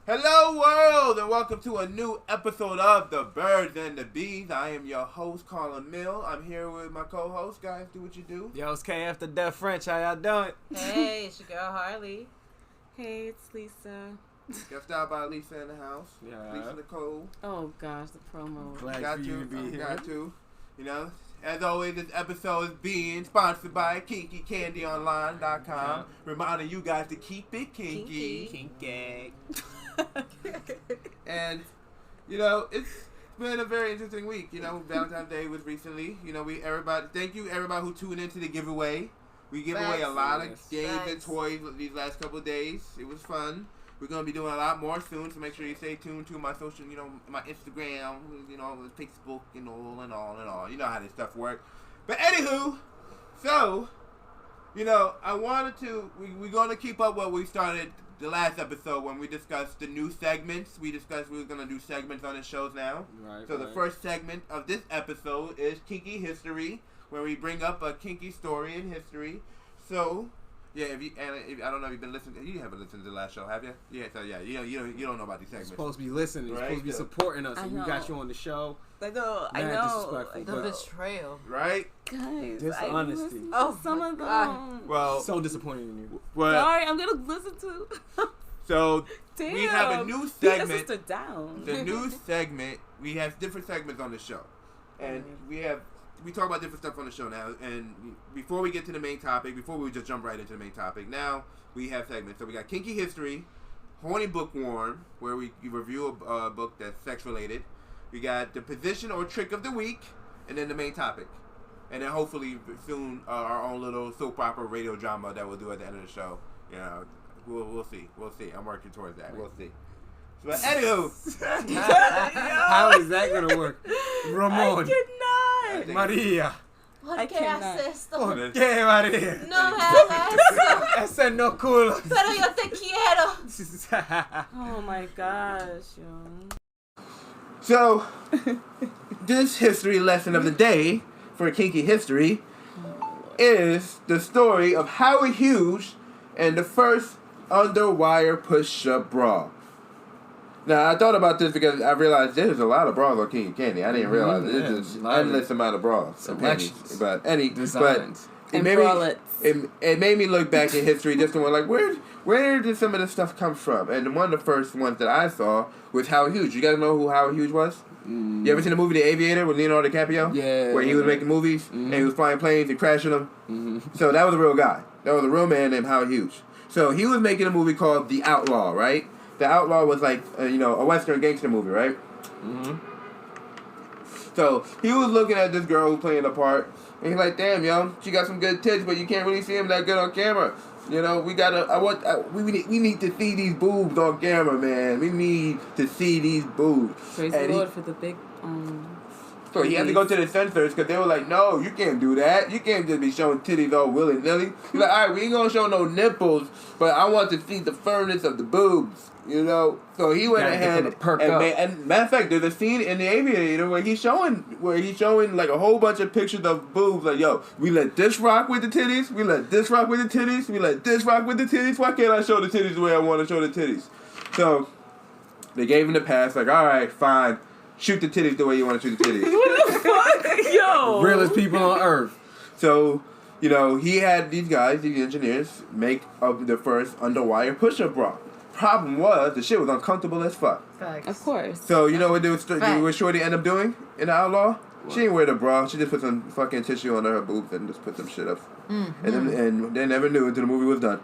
Hello world and welcome to a new episode of The Birds and the Bees. I am your host, Colin Mill. I'm here with my co-host. Guys, do what you do. Yo, it's KF the Deaf French. How y'all doing? Hey, it's your girl Harley. Hey, it's Lisa. Got stopped by Lisa in the house. Yeah. Lisa Nicole. Oh gosh, the promo. Glad Got for you to. to be here. Got to. You know, as always, this episode is being sponsored by KinkyCandyOnline.com. Yeah. Reminding you guys to keep it kinky. Kinky. And, you know, it's been a very interesting week. You know, Valentine's Day was recently. You know, thank you everybody who tuned into the giveaway. We give away a lot of games and toys these last couple of days. It was fun. We're going to be doing a lot more soon, so make sure you stay tuned to my social, you know, my Instagram, you know, Facebook, and all. You know how this stuff works. But anywho, so, you know, I wanted to, we're going to keep up what we started the last episode when we discussed the new segments. We discussed we were going to do segments on the shows now. Right. So the first segment of this episode is Kinky History, where we bring up a kinky story in history. So, yeah, I don't know if you've been listening. You haven't listened to the last show, have you? Yeah, so yeah, you don't know about these segments. You're supposed to be listening. You're Right? supposed to be supporting us. I And we know. got you on the show. I know. Mad disrespectful, The but betrayal. Right? Guys, Dishonesty. I listened to Oh, some my of them. God. Well, so disappointed in you. Sorry, I'm gonna listen to. So Damn. we have a new Beat segment. the sister down. The new segment. We have different segments on the show, and we talk about different stuff on the show now. And before we get to the main topic, before we just jump right into the main topic, now we have segments. So we got Kinky History, Horny Bookworm, where we review a book that's sex related. We got the position or trick of the week, and then the main topic. And then hopefully soon our own little soap opera radio drama that we'll do at the end of the show. You know, we'll see. We'll see. I'm working towards that. We'll see. But anywho, How is that going to work? Ramon. I cannot. Maria. ¿Por I qué cannot. haces esto? ¿Por qué, Maria? No me hagas eso. Ese no culo. Pero yo te quiero. Oh my gosh, yo. so this history lesson of the day for Kinky History is the story of Howard Hughes and the first underwire push-up bra. Now, I thought about this because I realized there's a lot of bras on King Candy. I didn't realize there's an endless amount of bras. And panties. But Designs. And it bralettes. made me look back in history just to wonder, like, where did some of this stuff come from? And one of the first ones that I saw was Howard Hughes. You guys know who Howard Hughes was? You ever seen the movie The Aviator with Leonardo DiCaprio? Yeah. Where he was making movies and he was flying planes and crashing them. So that was a real guy. That was a real man named Howard Hughes. So he was making a movie called The Outlaw, right? The Outlaw was like, a Western gangster movie, right? So he was looking at this girl who playing the part, and he's like, "Damn, yo, she got some good tits, but you can't really see them that good on camera. You know, we need to see these boobs on camera, man. We need to see these boobs." Praise And the Lord for the big. So he had to go to the censors because they were like, "No, you can't do that. You can't just be showing titties all willy-nilly." He's like, "All right, we ain't gonna show no nipples, but I want to see the firmness of the boobs." You know, so he went ahead and matter of fact, there's a scene in The Aviator where he's showing like a whole bunch of pictures of boobs. Like, yo, we let this rock with the titties, we let this rock with the titties, we let this rock with the titties. Why can't I show the titties the way I want to show the titties? So they gave him the pass. Like, all right, fine, shoot the titties the way you want to shoot the titties. What the fuck, yo? Realest people on earth. So, you know, he had these guys, these engineers, make up the first underwire push-up bra. Problem was, the shit was uncomfortable as fuck. Facts. Of course. So, you know what Shorty ended up doing in The Outlaw? What? She didn't wear the bra. She just put some fucking tissue on her boobs and just put some shit up. And they never knew until the movie was done.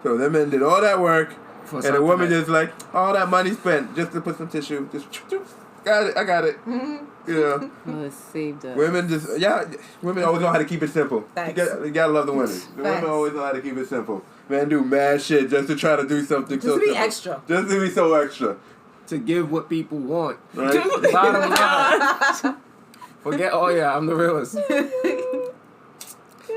So them men did all that work, and the woman just like, all that money spent just to put some tissue. Just, got it, I got it. You know. Well, it saved us. Women always know how to keep it simple. You gotta love the women. The women always know how to keep it simple. Men do mad shit just to try to do something Just to be simple. extra. Just to be so extra. To give what people want. Right? Bottom line. Forget, I'm the realest.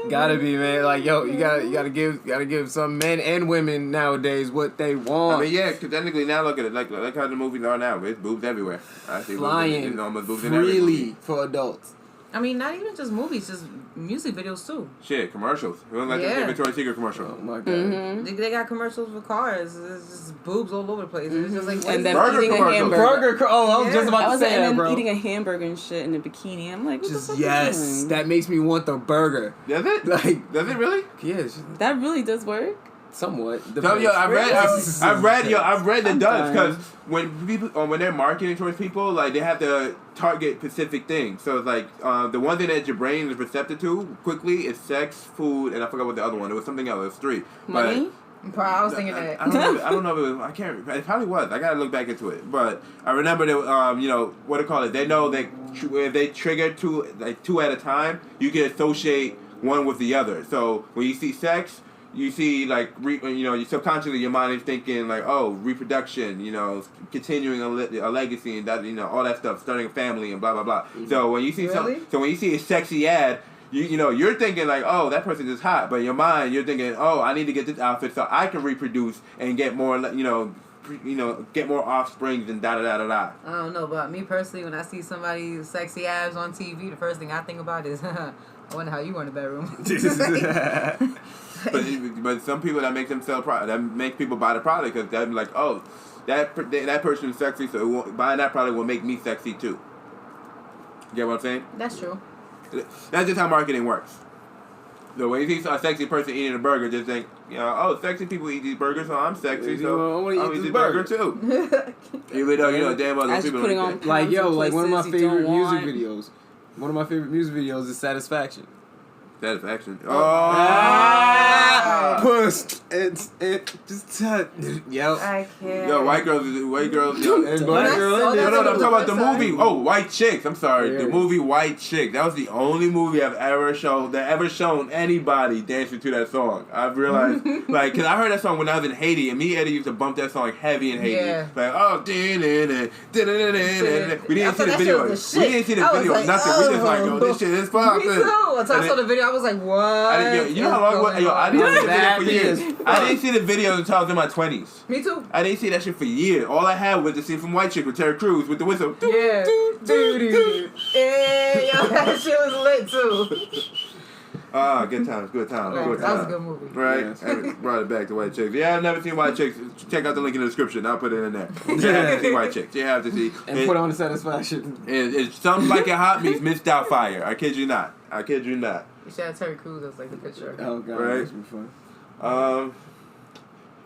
Gotta be, man. Like, yo, you gotta give some men and women nowadays what they want. I mean, yeah, because technically now look at it, like how the movies are now. It's boobs everywhere. I see Flying boobs, almost boobs in every freely movie. for adults. I mean, not even just movies, just music videos too. Shit, commercials. You don't like the Victoria's Secret commercial? Oh my god. Mm-hmm. They got commercials for cars. It's just boobs all over the place. It's just like, And then Burger eating a commercials. hamburger. I was just about to say and that, then bro. eating a hamburger and shit in a bikini. I'm like, what the fuck Yes, you doing? that makes me want the burger. Does it? Like, Does it really? yes, That really does work. somewhat. So, yo, I've read that does, because done. when people when they're marketing towards people, like they have to target specific things. So it's like the one thing that your brain is receptive to quickly is sex, food, and I forgot what the other one. It was something else. It was 3. Money? I was thinking that. I don't know if it was. I can't. It probably was. I gotta look back into it. But I remember that. You know what to call it. They know that if they trigger two at a time, you can associate one with the other. So when you see sex, you see like you subconsciously your mind is thinking like, oh, reproduction, continuing a legacy and that, all that stuff, starting a family and blah blah blah. Mm-hmm. So when you see when you see a sexy ad, you're thinking like, oh, that person is hot, but in your mind you're thinking, oh, I need to get this outfit so I can reproduce and get more, get more offsprings and da da da da da. I don't know, but me personally, when I see somebody's sexy abs on TV, the first thing I think about is, I wonder how you were in the bedroom. But some people that make them sell product, that make people buy the product because they're like, oh, that person is sexy, so buying that product will make me sexy too. You get what I'm saying? That's true. That's just how marketing works. So when you see a sexy person eating a burger, just think, oh, sexy people eat these burgers, so I'm sexy, so I want to eat this burger too. Even though damn well those people putting on like one of my places you favorite don't music want. videos. One of my favorite music videos is Satisfaction. Satisfaction. Puss. It's just yo. I can't. Yo, white girls, and black girls. No, I'm talking about the Sorry. movie. Oh, White Chicks. I'm sorry, Yeah. the movie White Chick. That was the only movie I've ever shown anybody dancing to that song. I've realized, like, cause I heard that song when I was in Haiti, and me and Eddie used to bump that song heavy in Haiti. Yeah. Like, oh, we didn't see the video. We didn't see the I was video. like, Nothing. We just like, yo, this shit is popping. Me too. Until I saw the video, I was like, what? You know how long? I didn't see the video for years. That is I didn't see the video until I was in my 20s. Me too. I didn't see that shit for years. All I had was the scene from White Chick with Terry Crews with the whistle. Yeah. Yeah, yo, that shit was lit too. Ah, good times, good times, Right, good that was a times. good movie. Right? Yes. And brought it back to White Chicks. Yeah, I've never seen White Chicks. Check out the link in the description. I'll put it in there. You have to see White Chicks. You have to see. And put on the Satisfaction. It's something like a hot meets Miss Doubtfire. I kid you not. I kid you not. You should have Terry Crews as like the picture. Oh god, Right. that's be fun.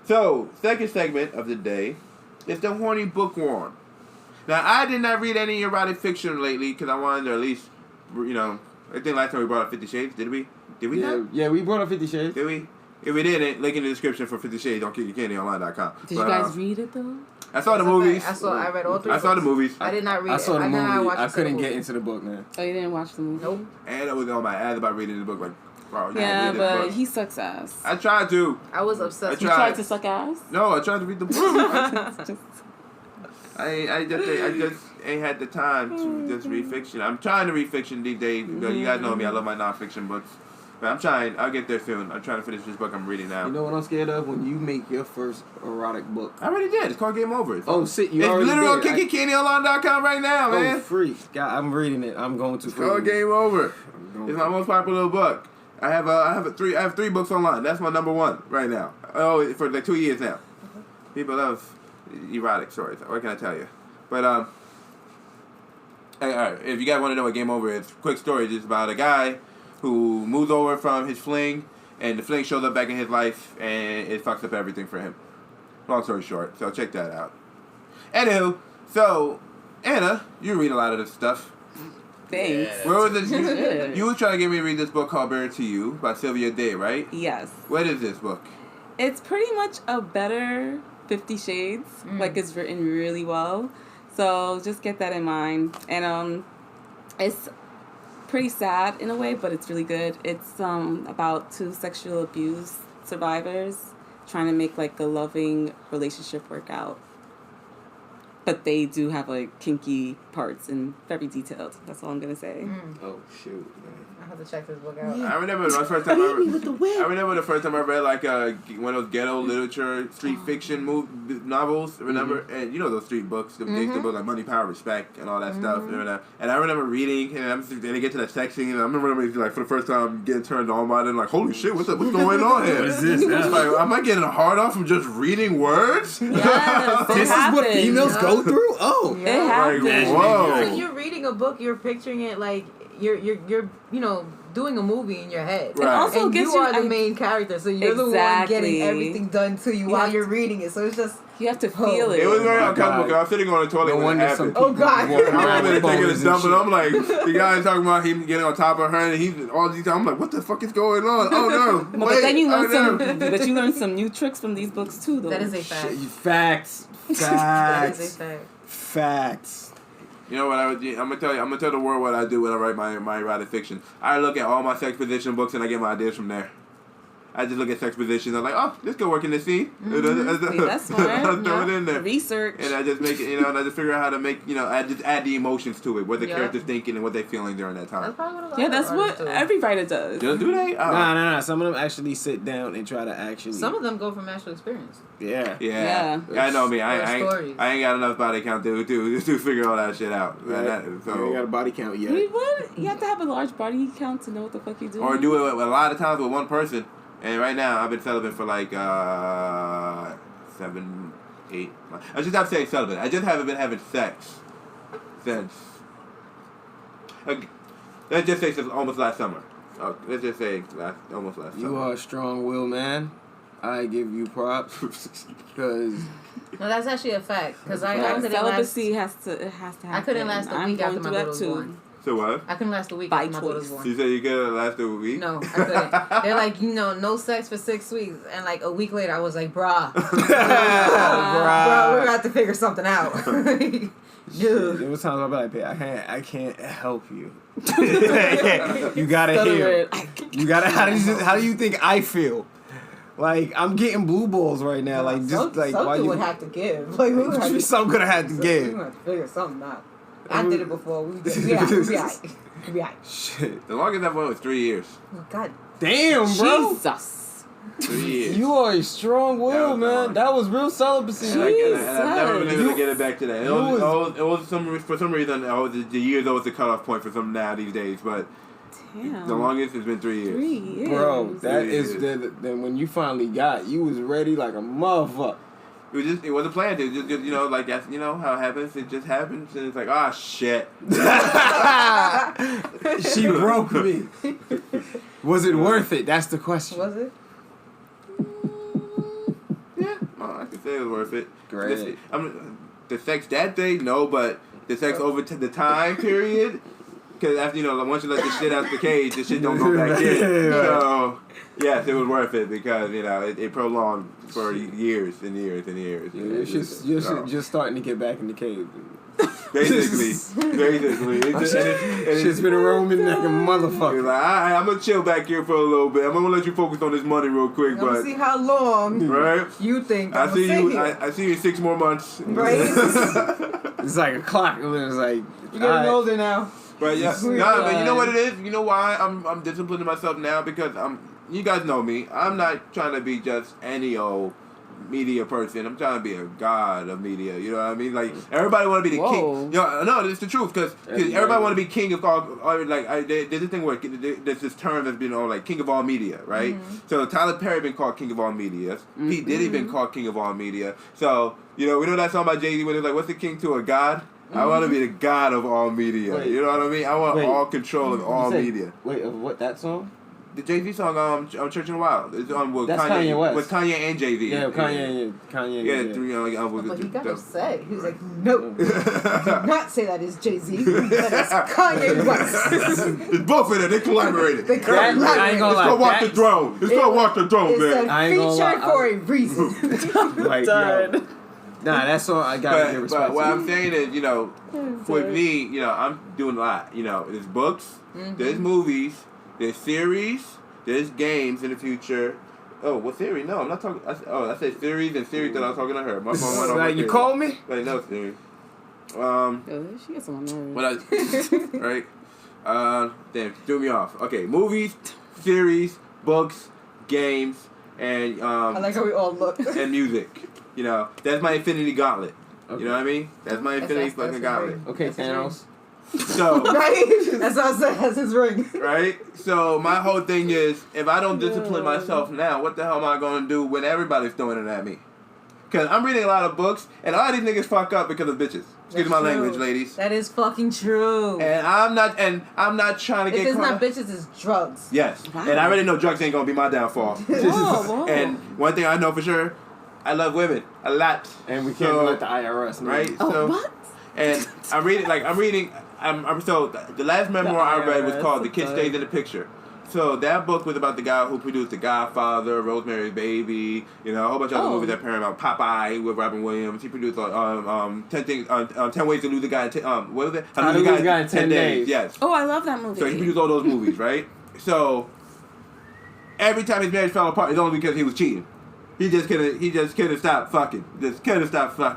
So, second segment of the day is the horny bookworm. Now, I did not read any erotic fiction lately because I wanted to at least, I think last time we brought up 50 Shades, did we? Did we not? Yeah, we brought up 50 Shades. Did we? If we didn't, link in the description for 50 Shades on KickyCandyOnline.com. Did you guys read it though? I saw the movies. I read all 3 I saw the movies. I did not read I saw it. the I did movie. not watch I the couldn't movie. get into the book, man. Oh, you didn't watch the movie? Nope. And I was on my ass about reading the book. Like, bro, you Yeah, gotta read this but book. he sucks ass. I tried to. I was obsessed. You tried to suck ass? No, I tried to read the book. Just- I just ain't had the time to just read fiction. I'm trying to read fiction these days. You guys know me. I love my nonfiction books. But I'm trying. I'll get there soon. I'm trying to finish this book I'm reading now. You know what I'm scared of? When you make your first erotic book. I already did. It's called Game Over. Oh, shit, you it's already literally on did. KickyCandyOnline.com right now, man. Oh, free. God, I'm reading it. I'm going to It's called Game Over. It's my most popular book. I have 3 books online. That's my number 1 right now. Oh, for like 2 years now. People love erotic stories. What can I tell you? But hey, all right, if you guys want to know what Game Over is, quick story. It's about a guy who moves over from his fling, and the fling shows up back in his life, and it fucks up everything for him. Long story short, so check that out. Anywho, so Anna, you read a lot of this stuff. Thanks. Where was it? Good. You were trying to get me to read this book called Better to You by Sylvia Day, right? Yes. What is this book? It's pretty much a better 50 Shades. Like, it's written really well. So just get that in mind. And it's pretty sad in a way, but it's really good. It's about 2 sexual abuse survivors trying to make like a loving relationship work out. But they do have a kinky parts and very detailed. That's all I'm gonna say. Oh shoot, man. I have to check this book out. I remember the first time I read like one of those ghetto literature, street fiction novels. Remember, and you know those street books, the gangster books like Money, Power, Respect, and all that stuff. And I remember reading, and they get to that sex scene, and I remember like for the first time getting turned on by it, and like, holy shit, what's going on here? What is this? Like, am I getting a hard off from just reading words? Yes, This is what females go through. Oh, It happens. Like, whoa. When you're reading a book, you're picturing it like you're doing a movie in your head. Right. Also And gets you are the main character, so you're the one getting Exactly. everything done to you while you're reading it. So it's just You have to feel it. It was very my uncomfortable God. because I was sitting on the toilet no when it wonder some happened. people Oh, God. walk I'm around over with there taking a boners dump, and and I'm shit. like, the guy talking about him getting on top of her, and he's all these. I'm like, what the fuck is going on? Oh no! But then you learn some new tricks from these books too, though. that is a fact. Facts. That is a Facts. fact. Facts. You know what I'm gonna tell you. I'm gonna tell the world what I do when I write my erotic fiction. I look at all my sex position books and I get my ideas from there. I just look at sex positions. I'm like, oh, this could work in this scene. See, that's smart. I throw it in there. Research. And I just make it, and I just figure out how to make, I just add the emotions to it, what the character's thinking and what they're feeling during that time. That's probably what a lot Yeah, of that's artists what do. every writer does. Just do they? Oh. Nah. Some of them actually sit down and try to actually. Some of them go from actual experience. Yeah. Yeah. I know me. I stories. ain't got enough body count to figure all that shit out. Right. You ain't got a body count yet. Wait, what? You have to have a large body count to know what the fuck you're doing. Or do it a lot of times with one person. And right now, I've been celibate for like 7, 8 months. I just have to say celibate. I just haven't been having sex since. Let's just say since almost last summer. Let's just say almost last summer. You are a strong-willed man. I give you props because No, that's actually a fact. Because I couldn't last. Celibacy has to happen. I couldn't last a week after my daughter was born. So what? I couldn't last a week By after my daughter was choice. born. You said you could last a week? No, I couldn't. They're like, no sex for 6 weeks. And like a week later, I was like, bruh, we're gonna have to figure something out. Dude. There was times I'd be like, "Babe, I can't help you. You gotta hear. You gotta. How do you think I feel? Like I'm getting blue balls right now. Like just like why something you? would have to give. Like we would have to, Some gonna have to we give. would have to figure something out. I did it before. We did. We out. Shit. The longest I've went was 3 years. Oh, God. Damn, bro. Jesus. 3 years. You are a strong will, That was man. hard. That was real celibacy. And I've never been able to get it back to that. It was for some reason, the years always the cutoff point for some now these days. But Damn. the longest has been 3 years. 3 years. Bro, that Yeah. is then when you finally got, you was ready like a motherfucker. It wasn't planned. It was just like that's how it happens. It just happens, and it's like shit. She broke me. Was it worth it? That's the question. Was it? Yeah, I could say it was worth it. Great. The sex that day, no, but the sex over to the time period. Because after once you let the shit out the cage, the shit don't go back in. So yes, it was worth it because it prolonged for years and years and years. Yeah, it's just starting to get back in the cave. Basically. Shit's been roaming like a It's motherfucker. like, I'm gonna chill back here for a little bit. I'm gonna let you focus on this money real quick, Let's but see how long right. you think I I'm see you. here. I see you in 6 more months. Right? It's like a clock. It was like, You're getting older now. But yeah, Sweet but you know God. what it is? You know why I'm disciplining myself now? Because you guys know me. I'm not trying to be just any old media person. I'm trying to be a god of media. You know what I mean? Like everybody want to be the king. No, it's the truth. Because everybody want to be king of all. There's this thing where there's this term that's been like king of all media, right? Mm-hmm. So Tyler Perry been called king of all media. Pete Diddy been called king of all media. So we know that song by Jay-Z when it's like, what's the king to a god? I want to be the god of all media. Wait. You know what I mean? I want all control of all media. Wait, what, that song? The Jay-Z song, Church in the Wild. It's on with That's Kanye West. With Kanye and Jay-Z. Yeah, Kanye. Yeah, three. But he got upset. He was like, no. Do not say that is Jay-Z. That is Kanye West. It's both of them. They collaborated. I ain't gonna lie. It's called Walk the Throne. It's called Walk the Throne, It's man. a I ain't gonna feature lie. for a reason. Like, yo. Nah, that's all I gotta give respect But to. what I'm saying is, with me, I'm doing a lot. There's books, there's movies, there's series, there's games in the future. Oh, what series? No, I'm not talking. I said series and series that I was talking to her. My phone went on. Like, you called me? Like, no, series. She gets on my nerves. What else? Right? Damn, threw me off. Okay, movies, series, books, games, and I like how we all look. and music. You know, that's my infinity gauntlet. Okay. You know what I mean? That's my infinity fucking gauntlet. Okay, Thanos. So Right? That's what I said. That's his ring. right? So my whole thing is, if I don't discipline myself now, what the hell am I gonna do when everybody's throwing it at me? Because I'm reading a lot of books, and a lot of these niggas fuck up because of bitches. Excuse my language, ladies. That is fucking true. And I'm not trying to get. If it's caught not bitches, it's drugs. Yes, Wow. and I already know drugs ain't gonna be my downfall. Whoa. And one thing I know for sure, I love women a lot. And we can't let the IRS know. Right? Oh, So, what? and I'm reading. So the last memoir I read was called "The Kid IRS. Stays in the Picture." So that book was about the guy who produced The Godfather, Rosemary's Baby, you know, a whole bunch of other movies that Paramount, Popeye with Robin Williams. He produced 10 Ways to Lose a Guy in 10. What was it? How to Lose a Guy in 10 Days. Yes. Oh, I love that movie. So he produced all those movies, right? So every time his marriage fell apart, it's only because he was cheating. He just couldn't stop fucking.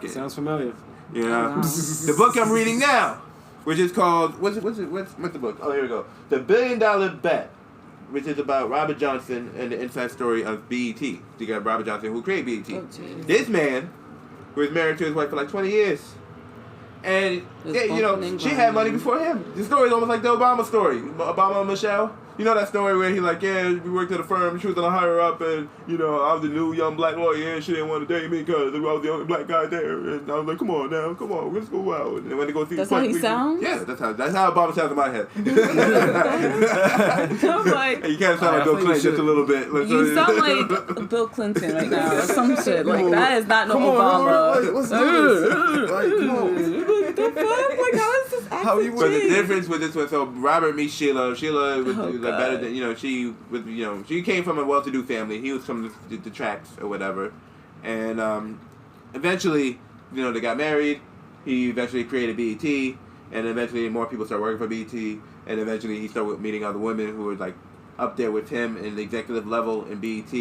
Sounds familiar. You know, Wow. the book I'm reading now, which is called what's the book? Oh, here we go. The $1 Billion Bet, which is about Robert Johnson and the inside story of BET. You got Robert Johnson who created BET. Oh, geez. This man was married to his wife for like 20 years, and yeah, you know, she had money before him. The story is almost like the Obama story. Obama and Michelle. You know that story where he like, yeah, we worked at a firm, she was gonna hire her up, and you know, I was the new young black lawyer, and she didn't want to date me because I was the only black guy there, and I was like, come on, let's go out. And then when they go see That's how he sounds? Yeah, that's how Obama sounds in my head. I'm like, You kind of sound like Bill Clinton just a little bit. you sound like Bill Clinton right now or some shit. Like, that is not no Obama. Let's do this. Like, come on. What the fuck? Like, how is this accent? How you But the difference with this one, so Robert meets Sheila. Sheila was like better than, you know, she was, you know, she came from a well-to-do family. He was from the tracks or whatever, and eventually, you know, they got married. He eventually created BET, and eventually more people started working for BET, and eventually he started meeting other women who were like up there with him in the executive level in BET,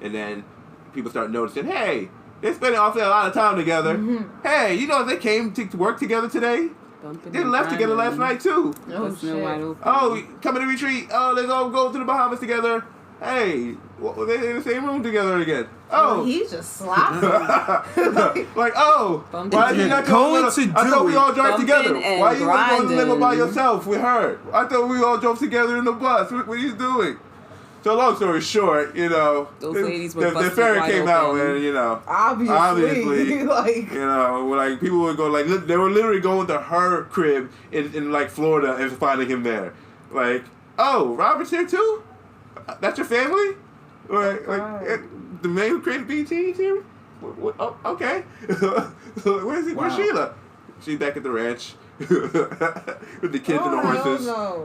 and then people started noticing, hey, they're spending awfully a lot of time together. Mm-hmm. Hey, you know, they came to work together today. They left together last night too. Oh, shit. Oh, coming to retreat. Oh, let's all go to the Bahamas together. Hey, they're in the same room together again. Oh, he's just sloppy. like, oh, why did you not go? I thought we all drove together. Why you want to go to the limo by yourself with her? I thought we all drove together in the bus. What are you doing? So long story short, you know, those ladies were the ferry came open. out, and you know, obviously, like, you know, like people would go like they were literally going to her crib in like Florida and finding him there, like, oh, Robert's here too. That's your family, like the man who created BT team. Oh, okay. Where's he? Where's Sheila? She's back at the ranch with the kids and the horses. No.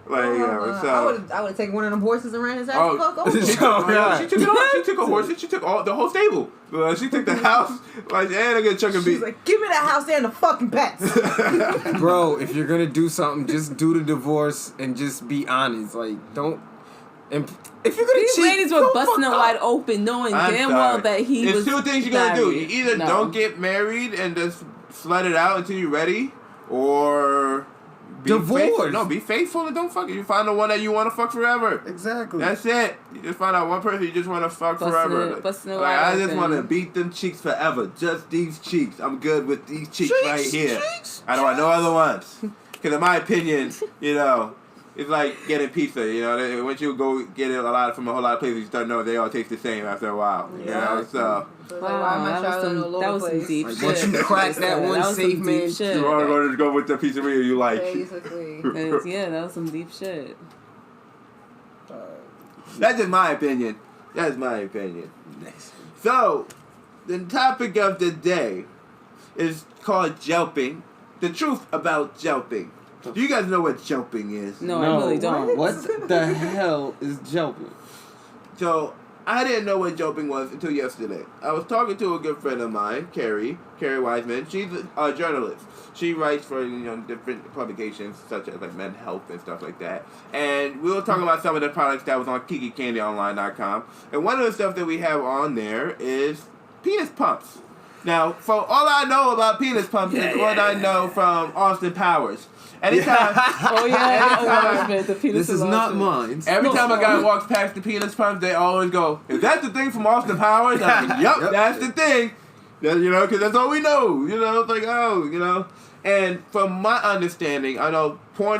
Like, so I would have taken one of them horses and ran his ass the fuck over. She took it all. She took a horse. She took the whole stable. She took the house. Like, and I get chuck and beat. She's like, give me that house and the fucking pets. Bro, if you're gonna do something, just do the divorce and just be honest. Like, don't. And if you're gonna These cheat, ladies were busting it wide open, knowing damn well that he was. There's two things you're gonna do. You either don't get married and just slut it out until you're ready, or divorce. No, be faithful and don't fuck it. You find the one that you want to fuck forever. Exactly. That's it. You just find out one person you just want to fuck forever. I just want to beat them cheeks forever. Just these cheeks. I'm good with these cheeks right here. I don't want no other ones. Because in my opinion, you know, it's like getting pizza. You know, once you go get it from a whole lot of places, you start knowing they all taste the same after a while. You know, so. That was some deep shit. Once you crack that one safe man, you are going to go with the pizzeria you like. Basically. Yeah, that was some deep shit. That's just my opinion. That's my opinion. So, the topic of the day is called Jelqing. The truth about Jelqing. Do you guys know what Jelqing is? No, I really don't. What the hell is Jelqing? So, I didn't know what Jelqing was until yesterday. I was talking to a good friend of mine, Carrie Wiseman. She's a journalist. She writes for, you know, different publications such as like men's health and stuff like that. And we were talking about some of the products that was on KikiCandyOnline.com. And one of the stuff that we have on there is penis pumps. Now, for all I know about penis pumps is what I know from Austin Powers. Anytime, the penis this is not mine. Every time a guy walks past the penis pumps, they always go, "Is that the thing from Austin Powers?" I'm like, "Yep, that's the thing." Because that's all we know. It's like, And from my understanding, I know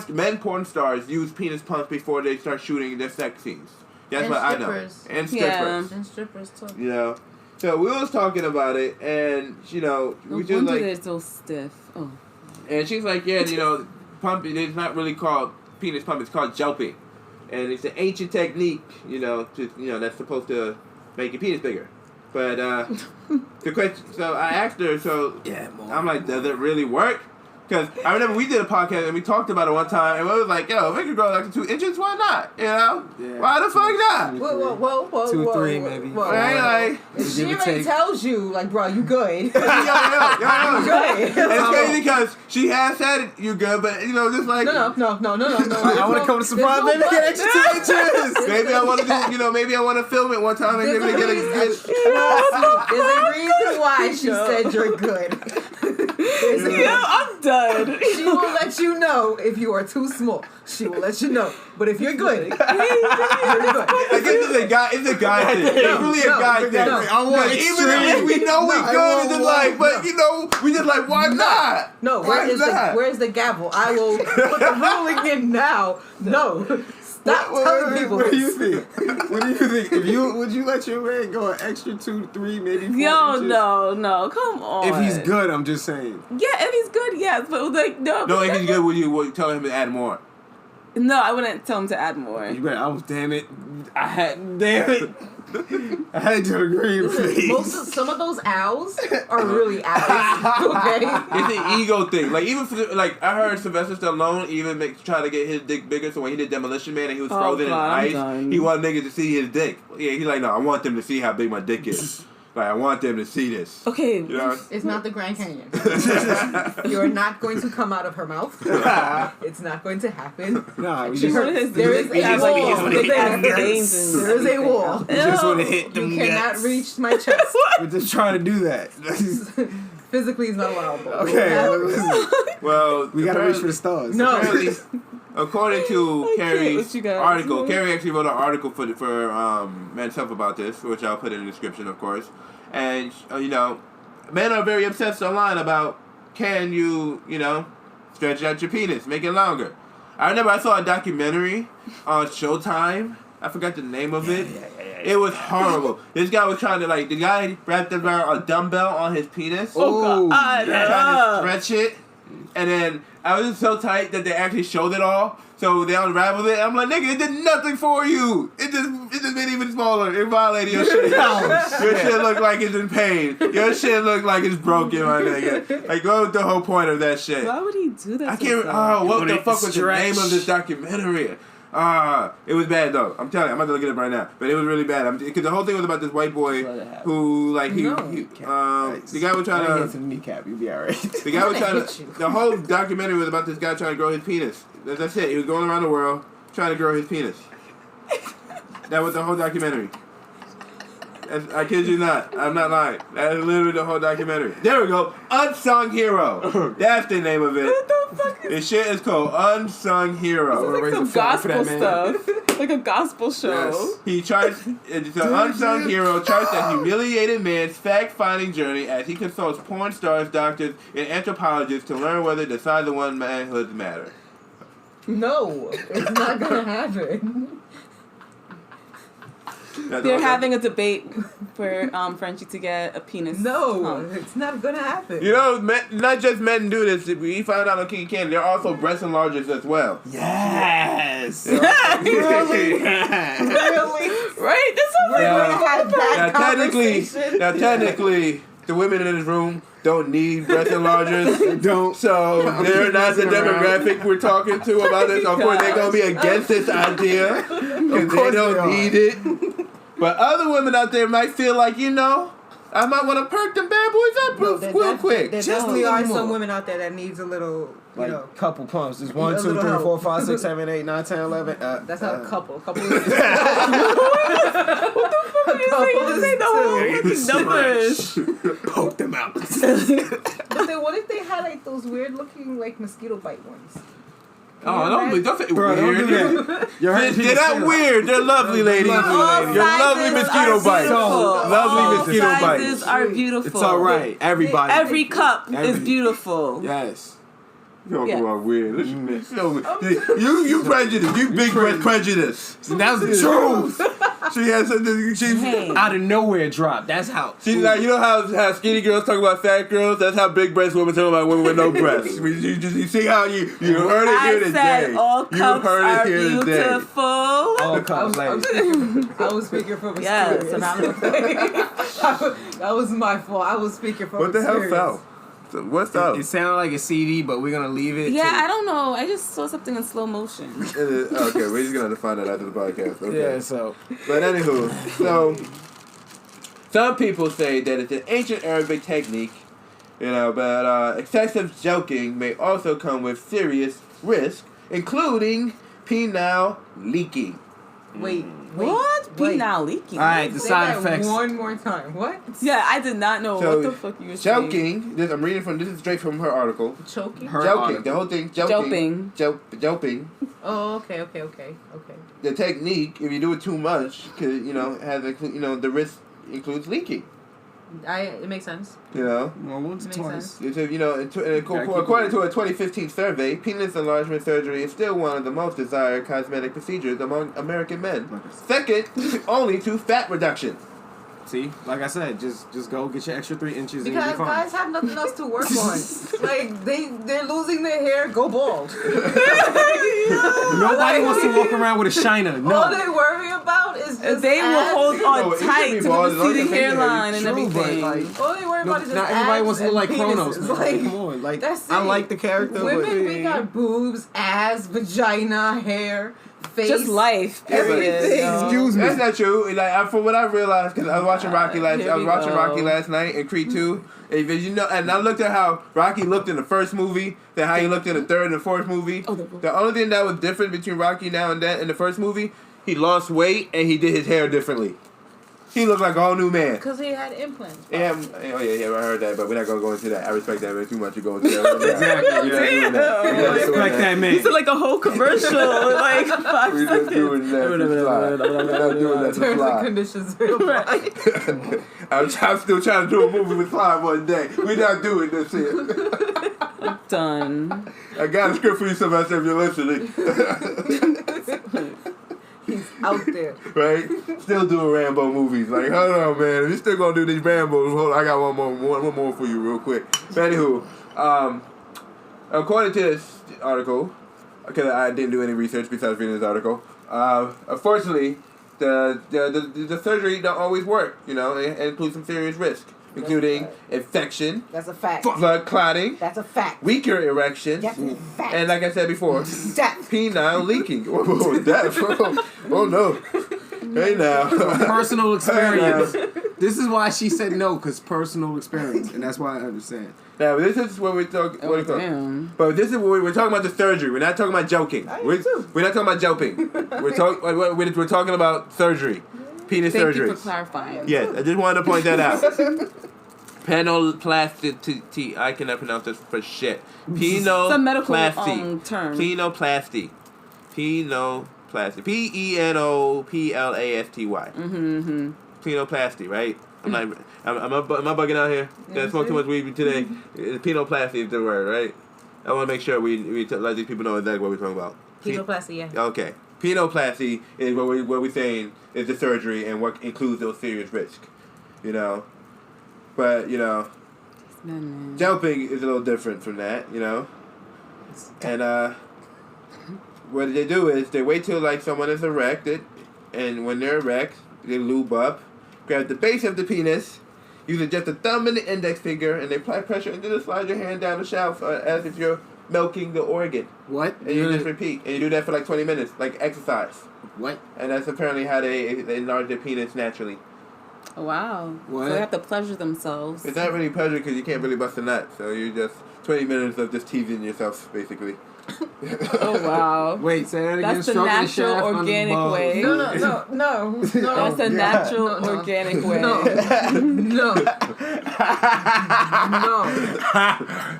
men porn stars use penis pumps before they start shooting their sex scenes. That's what I know. And strippers. Yeah. And strippers too. So we was talking about it, and we just like they're so stiff. Oh. And she's like, pump. It's not really called penis pump. It's called Jelqing, and it's an ancient technique. That's supposed to make your penis bigger. But the question. So I asked her. I'm like, does it really work? Because I remember we did a podcast and we talked about it one time, and we was like, if it could grow like 2 inches, why not? Yeah. Why the fuck not? Whoa. 2, 3 maybe. Right? She already tells you, like, bro, you good. Yo. And it's crazy because she has said you good, but just like no. I want to come to surprise, baby, get extra 2 inches. Maybe I want to do, maybe I want to film it one time and maybe get a There's a reason why she said you're good. I'm done. She will let you know if you are too small. She will let you know. But if you're good, you're good. I guess it's a guy thing. It's really a guy thing. I want even if we know we're good, it's just like, but we just like, why not? No, where's the gavel? I will put the ruling in now. No. Stop telling people. What do you think? Would you let your man go an extra 2, 3, maybe 4 inches? No, come on. If he's good, I'm just saying. Yeah, if he's good, yes, but like no. No, if he's good, would you tell him to add more? No, I wouldn't tell him to add more. You better. Damn it. I had to agree with you. Some of those owls are really owls. Okay, it's an ego thing. Like even I heard Sylvester Stallone try to get his dick bigger. So when he did Demolition Man and he was frozen in ice, he wanted niggas to see his dick. Yeah, he's like, no, I want them to see how big my dick is. Like I want them to see this. Okay, it's not the Grand Canyon. You're not going to come out of her mouth. It's not going to happen. No, there is a wall. There is a wall. You just want to hit them. You cannot reach my chest. We're just trying to do that. Physically, it's not allowable. Okay. Well, we gotta reach for the stars. No. According to Carrie's article, Carrie actually wrote an article for Men's Health about this, which I'll put in the description, of course. And men are very obsessed online about can you stretch out your penis, make it longer. I remember I saw a documentary on Showtime. I forgot the name of it. It was horrible. This guy was trying to the guy wrapped around a dumbbell on his penis. Oh God! Trying to stretch it. And then I was just so tight that they actually showed it all. So they unraveled it. I'm like, nigga, it did nothing for you. It just made it even smaller. It violated your shit. Your shit look like it's in pain. Your shit look like it's broken, my nigga. Like, what was the whole point of that shit? Why would he do that? I can't. What the fuck was the name of this documentary? It was bad though. I'm telling you, I'm about to look it up right now. But it was really bad. Because the whole thing was about this white boy who, the guy was trying to hit some kneecap. You'll be alright. The guy was trying to. The whole documentary was about this guy trying to grow his penis. That's it. He was going around the world trying to grow his penis. That was the whole documentary. I kid you not. I'm not lying. That is literally the whole documentary. There we go. Unsung Hero. That's the name of it. What the fuck is this shit is called Unsung Hero. This is like some gospel stuff. Like a gospel show. Yes. He tries. The Unsung Hero charts a humiliated man's fact-finding journey as he consults porn stars, doctors, and anthropologists to learn whether the size of one's manhood matter. No, it's not gonna happen. They're having a debate for Frenchie to get a penis. No, it's not gonna happen. Not just men do this. We found out on Kinky Candy, there are also breast enlargers as well. Yes. Really? Right? That's so Now technically, the women in this room don't need breast enlargers. Don't. So they're not the demographic we're talking to about this. Of course, they're gonna be against this idea because they don't need it. But other women out there might feel like, I might want to perk them bad boys up real quick. There definitely are some women out there that needs a little, couple pumps. There's 1, 2, 3, 4, 5, 6, 7, 8, 9, 10, 11. That's not a couple. A couple. What the fuck are say the whole numbers. Poke them out. But then what if they had like those weird looking like mosquito bite ones? Oh, don't say Bro, weird. don't do that. They're not weird. They're lovely, ladies. You're lovely mosquito bites. Lovely mosquito bites. Sizes are beautiful. It's all right. Everybody. Every cup is beautiful. Yes. Y'all are weird. Listen, you prejudice. You big prejudice. That's the truth. She has something. She's out of nowhere dropped. That's how. She's like, you know how skinny girls talk about fat girls? That's how big breast women talk about women with no breasts. You see how you heard it here today. I said all cups are beautiful. All cups, I was speaking from experience. That was my fault. I was speaking from experience. What the hell fell? What's up? It sounded like a CD, but we're gonna leave it. Yeah, I don't know. I just saw something in slow motion. Okay, we're just gonna have to find that after the podcast. Okay. Yeah, so. But anywho, so some people say that it's an ancient Arabic technique, but excessive joking may also come with serious risk, including penile leaking. Wait. What? Penile leaking. All right, the side effects. One more time. What? Yeah, I did not know what the fuck you were saying. Joking. I'm reading from. This is straight from her article. Choking. Joking. The whole thing. Joking. Joping. Oh, okay. The technique, if you do it too much, the risk includes leaking. It makes sense. Well, once or twice. According to a 2015 survey, penis enlargement surgery is still one of the most desired cosmetic procedures among American men. Second, only to fat reduction. See, like I said, just go get your extra 3 inches. Because and you'll be fine. guys have nothing else to work on. Like they're losing their hair. Go bald. Nobody wants to walk around with a shiner. No. All they worry about is just they will hold on tight to the receding hairline and true, everything. All they worry about is just not everybody wants to look like Kronos. Like, come on, like that's I it. like the character. Women, we got boobs, ass, vagina, hair, face, just life. Everything. Excuse me. That's not true. Like from what I realized, because I was watching Rocky last night and Creed 2. And I looked at how Rocky looked in the first movie, then how he looked in the third and the fourth movie. The only thing that was different between Rocky now and then in the first movie, he lost weight and he did his hair differently. He looked like a whole new man. Because he had implants. Yeah, I heard that, but we're not going to go into that. I respect that man too much to go into that. Exactly. We're not doing that. Respect that man. It's like a whole commercial. Like 5 We're seconds. just doing that to fly. We're not doing that to Terms fly. and conditions. Right. I'm still trying to do a movie with Fly one day. We're not doing this here. Done. I got a script for you, Sylvester, if you're listening. He's out there. Right? Still doing Rambo movies. Like, hold on, man. If you're still going to do these Rambos, hold on, I got one more for you real quick. But anywho, according to this article, because I didn't do any research besides reading this article, unfortunately, the surgery don't always work. It includes some serious risk, including infection. That's a fact. Blood clotting. That's a fact. Weaker erection. That's a fact. And like I said before, Death. penile leaking. Oh, death. Oh no. Hey now. Personal experience. This is why she said no, because personal experience, and that's why I understand. Now this is what we're talking. But this is what we're talking about, the surgery. We're not talking about joking. We're not talking about joking. We're talking about surgery, penis surgery. Thank you for clarifying. Yes, I just wanted to point that out. Penoplasty. I cannot pronounce this for shit. It's a medical term. Penoplasty. Penoplasty. Penoplasty. Penoplasty, right? Am I bugging out here? Did I smoke too much weed today? Penoplasty is the word, right? I want to make sure we let these people know exactly what we're talking about. Penoplasty, yeah. Okay. Penoplasty is what we're saying is the surgery and what includes those serious risks. But, jumping is a little different from that, And what they do is they wait till like someone is erected, and when they're erect, they lube up, grab the base of the penis, using just the thumb and the index finger, and they apply pressure and then slide your hand down the shaft as if you're milking the organ. What? And you just repeat. And you do that for like 20 minutes, like exercise. What? And that's apparently how they enlarge their penis naturally. Wow. What? So they have to pleasure themselves. It's not really pleasure because you can't really bust a nut. So you're just 20 minutes of just teasing yourself, basically. Oh wow! Wait, say that again. That's the natural, organic way. No. That's a natural, organic way. No.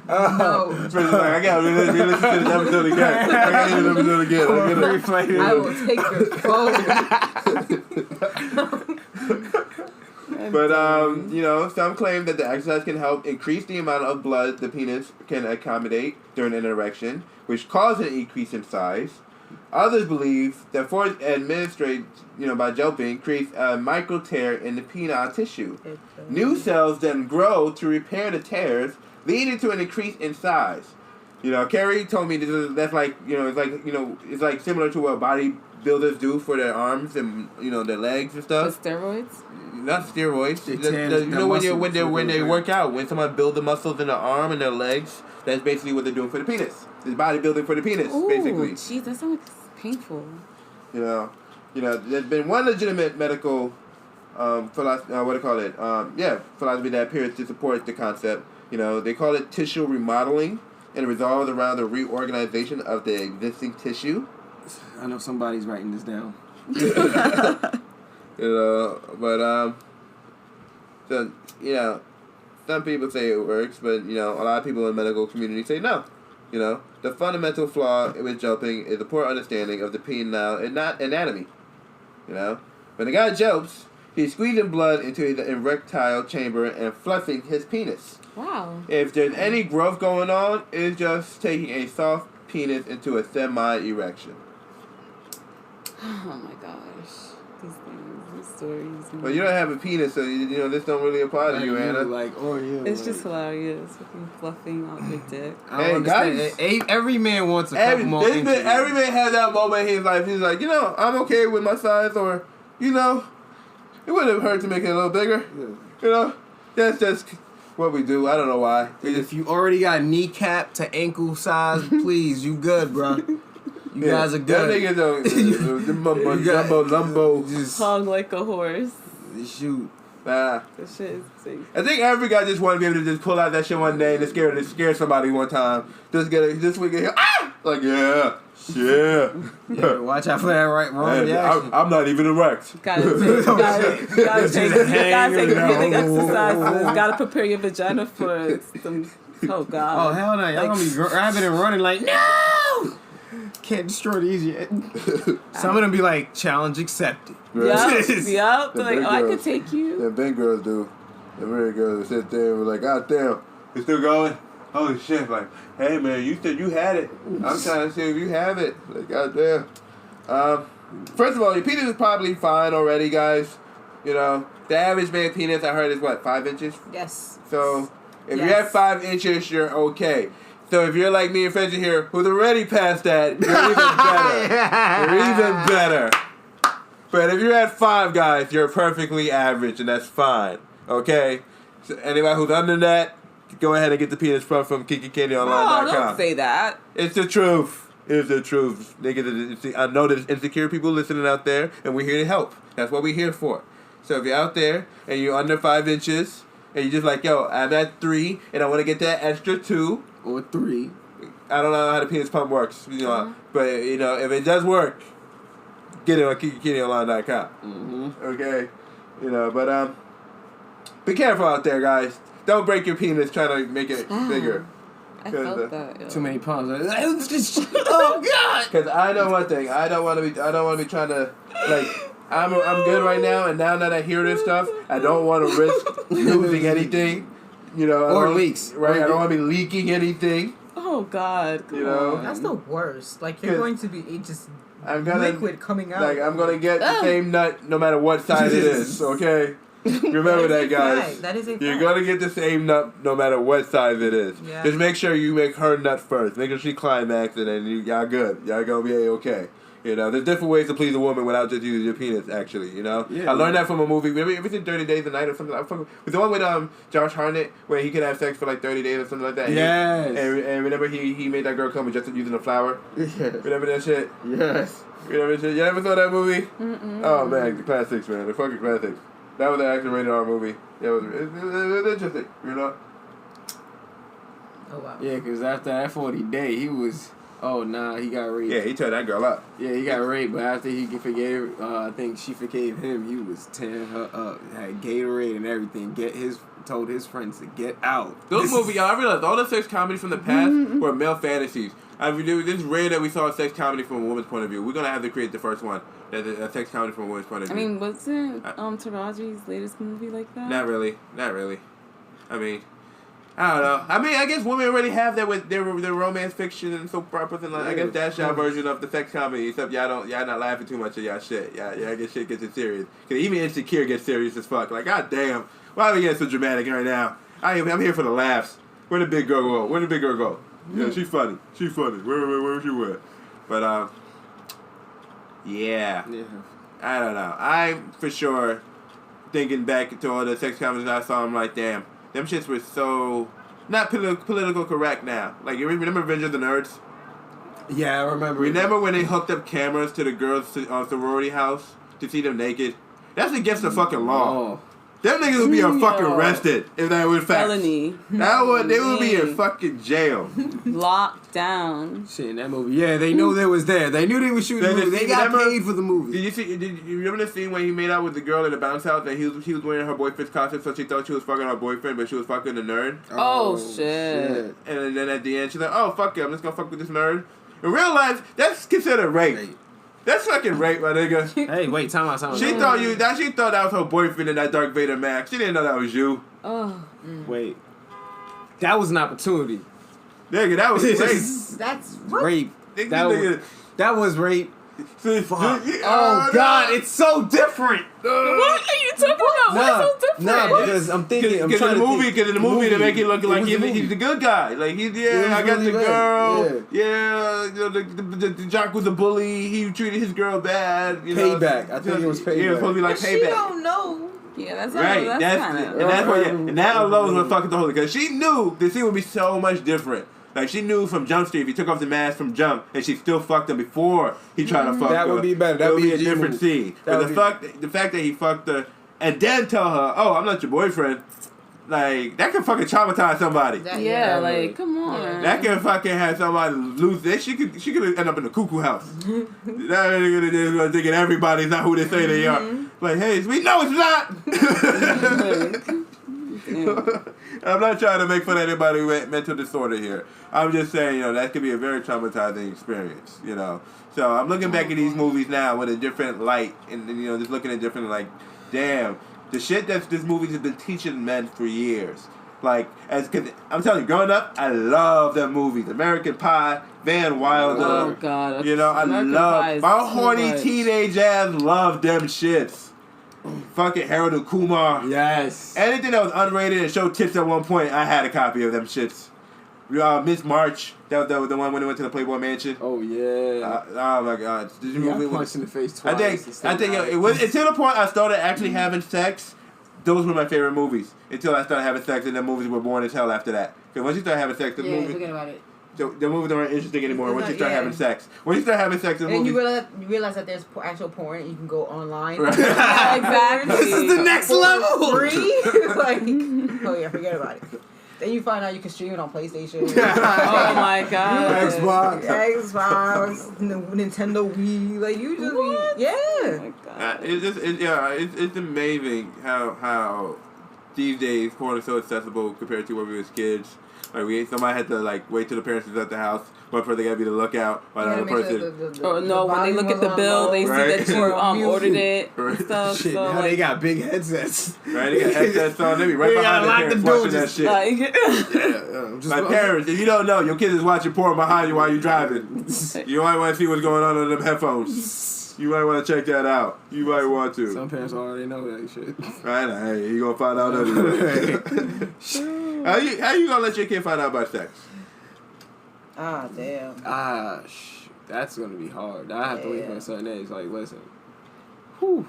I got to listen to this episode again. I will take your phone. But some claim that the exercise can help increase the amount of blood the penis can accommodate during an erection, which causes an increase in size. Others believe that force administered, by Jelqing creates a micro tear in the penile tissue. New cells then grow to repair the tears, leading to an increase in size. Carrie told me that's like, it's like similar to what bodybuilders do for their arms and their legs and stuff. With steroids? Not steroids. When they work out, when someone builds the muscles in their arm and their legs, that's basically what they're doing for the penis. It's bodybuilding for the penis, basically. Jeez, that sounds painful. There's been one legitimate medical philosophy that appears to support the concept. They call it tissue remodeling, and it revolves around the reorganization of the existing tissue. I know somebody's writing this down. Some people say it works, but a lot of people in the medical community say no. The fundamental flaw with Jelqing is a poor understanding of the penile and not anatomy. When the guy jumps, he's squeezing blood into the erectile chamber and fluffing his penis. Wow. If there's any growth going on, it's just taking a soft penis into a semi-erection. Oh my gosh. These things, these stories. Well, you don't have a penis, so this don't really apply to you, Anna. It's just hilarious. Fucking fluffing out your dick. I don't understand. Guys, every man wants a couple more inches. Every man has that moment in his life. He's like, I'm okay with my size, or, it wouldn't hurt to make it a little bigger. Yeah. That's just what we do. I don't know why. If you already got kneecap to ankle size, please, you good, bro. You guys are good. That nigga lumbo. Just hung like a horse. Shoot. Nah. That shit is sick. I think every guy just want to be able to just pull out that shit one day and scare somebody one time. Just get like yeah. Watch out for that wrong reaction. I'm not even erect. Gotta take breathing exercises. Gotta prepare your vagina for some. Oh God. Oh hell no! Y'all gonna be grabbing and running like no. Can't destroy these yet. Some of them be like challenge accepted. Yep. They're like, I could take you. Yeah, big girls do. The very girls sit there and be like, God damn, you still going? Holy shit! Like, hey man, you said you had it. I'm trying to see if you have it. Like, God damn. First of all, your penis is probably fine already, guys. The average man penis I heard is what, 5 inches? Yes. So if you have 5 inches, you're okay. So if you're like me and Frenchie here, who's already past that, you're even better. But if you're at 5, guys, you're perfectly average, and that's fine. Okay? So anybody who's under that, go ahead and get the penis pump from KinkyHistory.com. No, don't say that. It's the truth. It's the truth. Nigga, I know there's insecure people listening out there, and we're here to help. That's what we're here for. So if you're out there, and you're under 5 inches, and you're just like, yo, I'm at 3, and I want to get that extra 2. Or 3. I don't know how the penis pump works, but if it does work, get it on KinkyHistory.com. Okay, but be careful out there, guys. Don't break your penis trying to make it bigger. I felt that. Yo. Too many pumps. Oh God! Because I know one thing. I don't want to be trying to I'm good right now, and now that I hear this stuff, I don't want to risk losing anything. Or leaks. Right? I don't want to be leaking anything. Oh God! Come on. That's the worst. Like you're going to be just liquid coming out. Like I'm gonna get the same nut no matter what size it is. Okay. Remember that, guys. That is a fact. You're gonna get the same nut no matter what size it is. Yeah. Just make sure you make her nut first. Make sure she climaxes, and then y'all good. Y'all gonna be okay. There's different ways to please a woman without just using your penis, actually, Yeah, I learned that from a movie. Ever seen 30 Days a Night or something? With the one with Josh Hartnett, where he could have sex for like 30 days or something like that. Yes. And remember he made that girl come with just using a flower? Yes. Remember that shit? Yes. Remember that shit? You ever saw that movie? Mm-mm. Oh, man, the classics, man. The fucking classics. That was an action rated R movie. It was interesting, Oh, wow. Yeah, because after that 40 day, he was Oh, nah, he got raped. Yeah, he tore that girl up. Yeah, he got raped, but after he forgave, I think she forgave him, he was tearing her up. Had Gatorade and everything. Told his friends to get out. Those movies, y'all, I realized all the sex comedy from the past were male fantasies. It's rare that we saw a sex comedy from a woman's point of view. We're going to have to create the first one. A sex comedy from a woman's point of view. I mean, wasn't Taraji's latest movie like that? Not really. I mean, I don't know. I mean, I guess women already have that with their romance fiction and soap operas and like. I guess that's y'all version of the sex comedy. Except y'all not laughing too much at y'all shit. Yeah, I guess shit gets it serious. Cause even Insecure gets serious as fuck. Like, god damn, why are we getting so dramatic right now? I'm here for the laughs. Where the big girl go? Yeah, she's funny. Where she at? But yeah. I don't know. I'm for sure thinking back to all the sex comedies I saw. I'm like, damn. Them shits were so not political correct now. Like, you remember Revenge of the Nerds? Yeah, I remember. Remember when they hooked up cameras to the girls' sorority house to see them naked? That's against the fucking law. Oh. Them niggas would be fucking arrested if that was fact. Felony. They would be in fucking jail. Locked down. Shit, in that movie. Yeah, they knew they was there. They knew they were shooting the movie. They got paid for the movie. Did you remember the scene when he made out with the girl in the bounce house and he was wearing her boyfriend's costume, so she thought she was fucking her boyfriend, but she was fucking the nerd? Oh shit. And then at the end, she's like, oh, fuck it, I'm just gonna fuck with this nerd. In real life, that's considered rape. That's fucking rape, my nigga. Hey, wait, time out. She thought that was her boyfriend in that Darth Vader mask. She didn't know that was you. Oh. Wait. That was an opportunity. Nigga, that was rape. That's what? Rape. That was rape. Fuck. Oh, God, it's so different. What are you talking about? What's so different? Nah, because I'm thinking. Because in the movie, they make it look like he's the good guy. Like, I got the girl. Yeah, the jock was a bully. He treated his girl bad. Payback. I think it was payback. Yeah, it was supposed to be like But payback. She don't know. Yeah, that's right. And that alone was fucking the whole. Because she knew the scene would be so much different. Like, she knew from Jump Street, if he took off the mask from Jump, and she still fucked him before he tried to fuck her. That would be better. That would be a different scene. But the fact that he fucked her, and then tell her, oh, I'm not your boyfriend, like, that could fucking traumatize somebody. Like, come on. That could fucking have somebody lose this. She could end up in the cuckoo house. That nigga thinking everybody's not who they say they are. Like, hey, we know it's not. I'm not trying to make fun of anybody with mental disorder here. I'm just saying, that could be a very traumatizing experience, So I'm looking back at these movies now with a different light, and just looking at different, like, damn, the shit that this movie has been teaching men for years. Like, cause I'm telling you, growing up, I love them movies. American Pie, Van Wilder. Oh God, my horny teenage ass loved them shits. Fucking Harold and Kumar. Yes. Anything that was unrated and showed tits at one point, I had a copy of them shits. Miss March, that was the one when they went to the Playboy Mansion. Oh yeah. Oh my God. Did you got punched in the face twice? I think it was until the point I started actually having sex. Those were my favorite movies. Until I started having sex, and the movies were boring as hell after that. Because once you start having sex, forget about it. The movies aren't interesting anymore once you start having sex. When you start having sex, the movies... you realize that there's actual porn. You can go online. Right. Exactly. This is the next level. Free? Forget about it. Then you find out you can stream it on PlayStation. Oh my God. Xbox, Nintendo Wii. Like, you just Oh my God. It's amazing how these days porn is so accessible compared to when we was kids. Like, somebody had to, like, wait till the parents was at the house. One person got to be the lookout while the other person... When they look at the bill, they see that you ordered it and stuff. Shit, so, now they got big headsets. Right, they got headsets on. They be right behind their parents watching that shit. My parents, if you don't know, your kids is watching porn behind you while you're driving. You might want to see what's going on in them headphones. You might want to check that out. You might want to. Some parents already know that shit. Right, hey, you gonna find out anyway. How you gonna let your kid find out about sex? Ah, damn. That's gonna be hard. I have to wait for a certain age. Like, listen. Whew.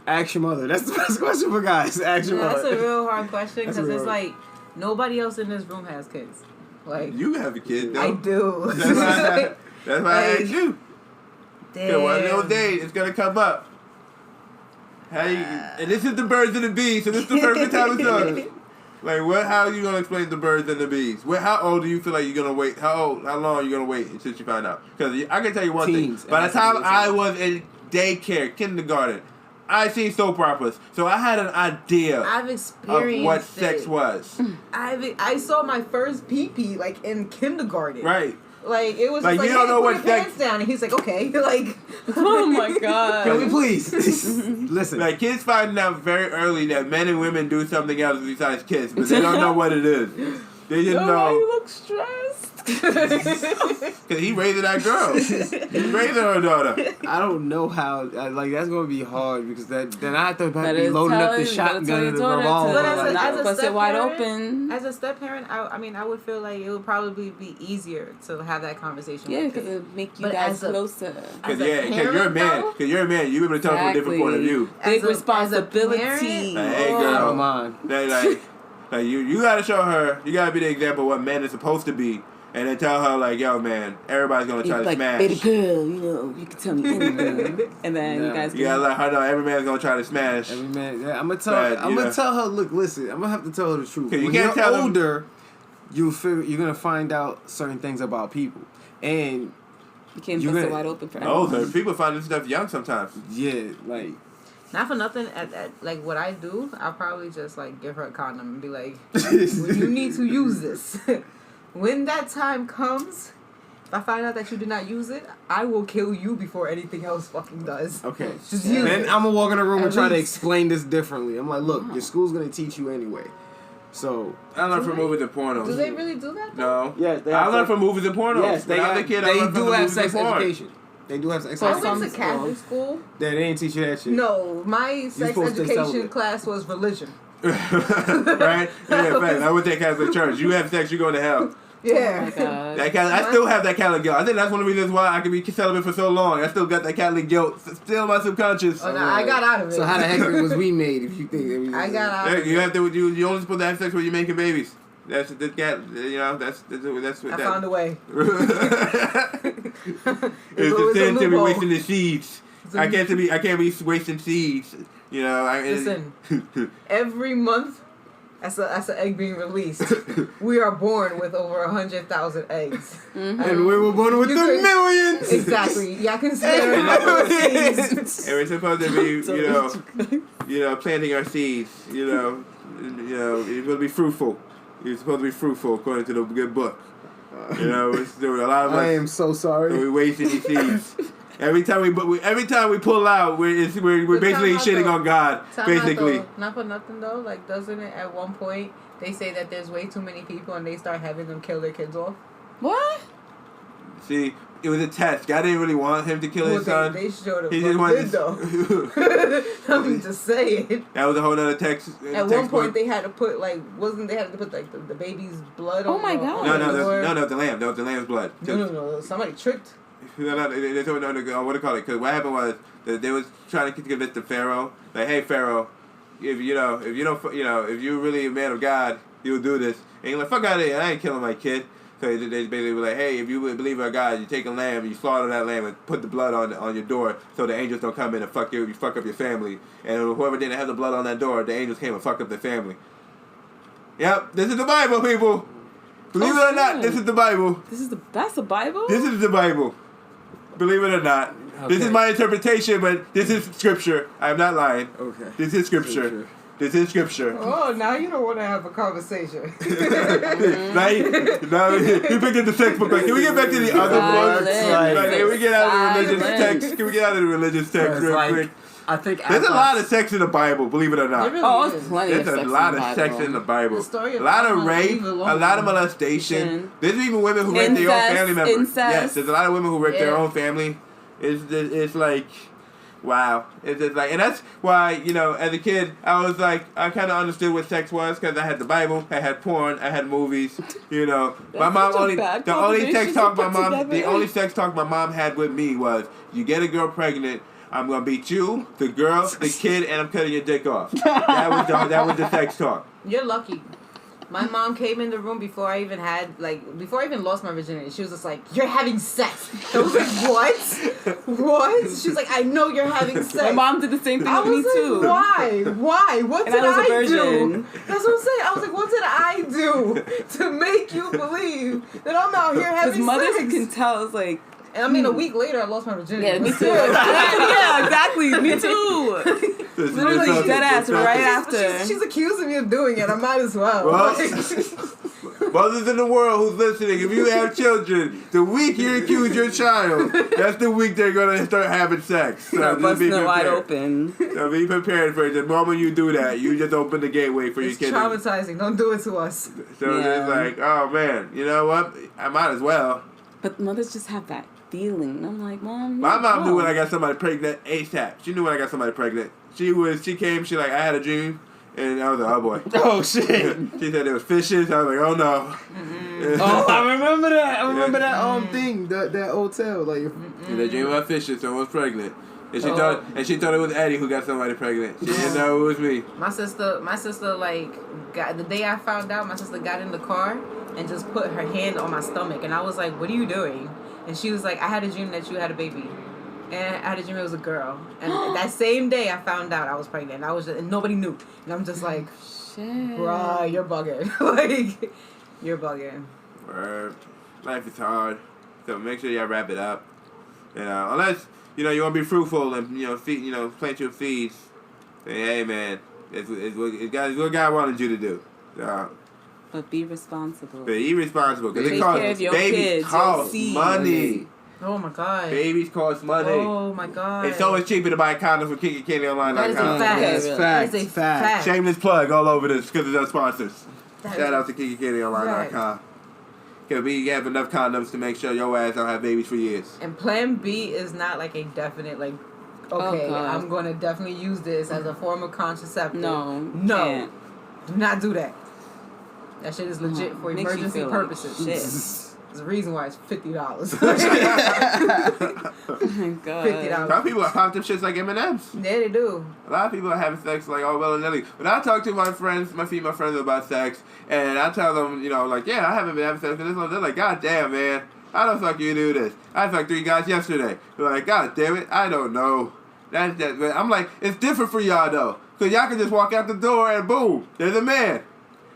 Ask your mother. That's the best question for guys. Ask your mother. That's a real hard question because it's like nobody else in this room has kids. Like, you have a kid, though. I do. That's why I asked you. Damn. One of those days, it's gonna come up. And this is the birds and the bees, so this is the perfect time to talk. Like, what? How are you gonna explain the birds and the bees? How old do you feel like you're gonna wait? How long are you gonna wait until you find out? Because I can tell you one thing. By the time I was in daycare, kindergarten, I seen soap operas, so I had an idea of what sex was. I saw my first pee-pee like in kindergarten. Right. Like it was like just you don't know what sex down, and he's like, okay, like, oh my god, can we please listen? Like kids finding out very early that men and women do something else besides kiss, but they don't know what it is. They didn't know. You look stressed. Because he raising that girl. He's raising her daughter. I don't know how. Like that's gonna be hard because then I have to be loading up the shotgun and the revolver. But as a step wide parent, open. As a step parent, I would feel like it would probably be easier to have that conversation. Yeah, because it would make you guys closer. Because you're a man. Because you're a man. You able to tell from a different point of view. Big responsibility. Hey girl, come on. Like you gotta show her. You gotta be the example of what men is supposed to be. And then tell her, like, yo, man, everybody's going to try to smash. Baby girl, you can tell me anything. And then you guys gotta let her know every man's going to try to smash. Every man, yeah, I'm going to tell her, look, listen, I'm going to have to tell her the truth. When you're older, you're going to find out certain things about people. And you can't bust it wide open for everyone. Older. People find this stuff young sometimes. Yeah, like... Not for nothing, at like what I do, I'll probably just, like, give her a condom and be like, well, you need to use this. When that time comes, if I find out that you did not use it, I will kill you before anything else fucking does. Okay. Just use it. Then I'm going to walk in the room and try to explain this differently. I'm like, look, your school's going to teach you anyway. So... I learned from movies and pornos. Do they really do that, though? No. Yes, I learned from movies and pornos. Yes, they do have sex education. They do have sex education. I went to Catholic school. They didn't teach you that shit. No, my sex education class was religion. Right? Yeah, fact. I went to Catholic church. You have sex, you go to hell. Yeah. Oh my God. I still have that Catholic guilt. I think that's one of the reasons why I can be celibate for so long. I still got that Catholic guilt still in my subconscious. Oh, no, I got out of it. So how the heck was we made if you think that we... I got out of it. You have to. You only supposed to have sex when you're making babies. That's the cat. You know. That's what. I found a way. It's the sin to be wasting the seeds. I can't be wasting seeds. You know. Listen. Every month, as an egg being released, we are born with over 100,000 eggs. Mm-hmm. And we were born with millions. Exactly. Y'all consider millions. And we're supposed to be, you know, planting our seeds. You know, it's supposed to be fruitful. You're supposed to be fruitful according to the good book. You know, there were a lot of us. I am so sorry. We're wasting these seeds. Every time we pull out, we're basically shitting on God. Basically. Not for nothing though. Like, doesn't it at one point they say that there's way too many people and they start having them kill their kids off? What? See, it was a test. God didn't really want him to kill his son. They showed him. He just wanted though. I'm just saying. That was a whole other text. At one point, they had to put they had to put the baby's blood on. Oh my God! No, the lamb. That was the lamb's blood. No. Somebody tricked. No, they don't know what to call it. Because what happened was that they was trying to convince the Pharaoh, like, hey Pharaoh, if you're really a man of God, you'll do this. And he's like, fuck out of here! I ain't killing my kid. So they basically were like, hey, if you believe in God, you take a lamb, you slaughter that lamb, and put the blood on your door, so the angels don't come in and fuck up your family. And whoever didn't have the blood on that door, the angels came and fuck up their family. Yep, this is the Bible, people. Believe it or not, this is the Bible. That's the Bible? This is the Bible. Believe it or not. Okay. This is my interpretation, but this is scripture. I'm not lying. Okay. This is scripture. This is scripture. Oh, now you don't want to have a conversation. now you picked up the textbook. Like, can we get back to the other books? Can we get out of the religious text? Can we get out of the religious text real quick? I think there's a lot of sex in the Bible, believe it or not. There's plenty of sex. There's a lot of sex in the Bible. A lot of rape, a lot of molestation. There's even women who rape their own family members. Incest. Yes, there's a lot of women who rape their own family. It's like, wow. It's just like, and that's why, as a kid, I was like, I kind of understood what sex was because I had the Bible, I had porn, I had movies. My mom the only sex talk my mom had with me was, you get a girl pregnant, I'm gonna beat you, the girl, the kid, and I'm cutting your dick off. That was the sex talk. You're lucky. My mom came in the room before I even lost my virginity. She was just like, "You're having sex." I was like, "What? What?" She was like, "I know you're having sex." My mom did the same thing with me too. Why? What did I do? That's what I'm saying. I was like, "What did I do to make you believe that I'm out here having sex?" Because mothers can tell. It's like. And I mean, a week later, I lost my virginity. Yeah, me too. Yeah, exactly. Me too. Literally dead ass right after. She's accusing me of doing it. I might as well. Mothers in the world who's listening, if you have children, the week you accuse your child, that's the week they're going to start having sex. So just busting it wide open. So be prepared for it. The moment you do that, you just open the gateway for your kids. It's traumatizing. Don't do it to us. So it's like, oh man, you know what? I might as well. But mothers just have that feeling. I'm like, Mom. My mom knew when I got somebody pregnant ASAP. She knew when I got somebody pregnant. She came, she like, I had a dream. And I was like, oh boy. Oh shit. She said there was fishes. I was like, oh no. Oh, I remember that. I remember that thing, that hotel. Like, and they dreamed about fishes, so I was pregnant. And she thought it was Eddie who got somebody pregnant. She didn't know it was me. My sister got the day I found out, my sister got in the car and just put her hand on my stomach, and I was like, "What are you doing?" And she was like, "I had a dream that you had a baby." And I had a dream it was a girl. And that same day I found out I was pregnant. And nobody knew. And I'm just like, shit. Bruh, you're bugging. Like, you're bugging. Life is hard. So make sure y'all wrap it up. Unless, you want to be fruitful and, plant your seeds. Say, hey, man, it's what God wanted you to do. But be responsible. Be responsible. Because take care of your kids, cost money. Oh my God. Babies cost money. Oh my God. It's so much cheaper to buy condoms from KinkyCandyOnline.com. That is a fact. That is a fact. Shameless plug all over this because it's our sponsors. Shout out to KinkyCandyOnline.com. Because we have enough condoms to make sure your ass don't have babies for years. And Plan B is not like a definite, like, okay, I'm going to definitely use this as a form of contraceptive. No. Do not do that. That shit is legit for emergency purposes. Like, shit. There's a reason why it's $50. Oh my God. $50. Some people pop them shits like M&M's. Yeah, they do. A lot of people are having sex like all willy-nilly. When I talk to my female friends about sex, and I tell them, yeah, I haven't been having sex with this one. They're like, God damn, man, how the fuck you do this? I fucked 3 guys yesterday. They're like, God damn it, I don't know. That's that. But I'm like, it's different for y'all though, because y'all can just walk out the door and boom, there's a man.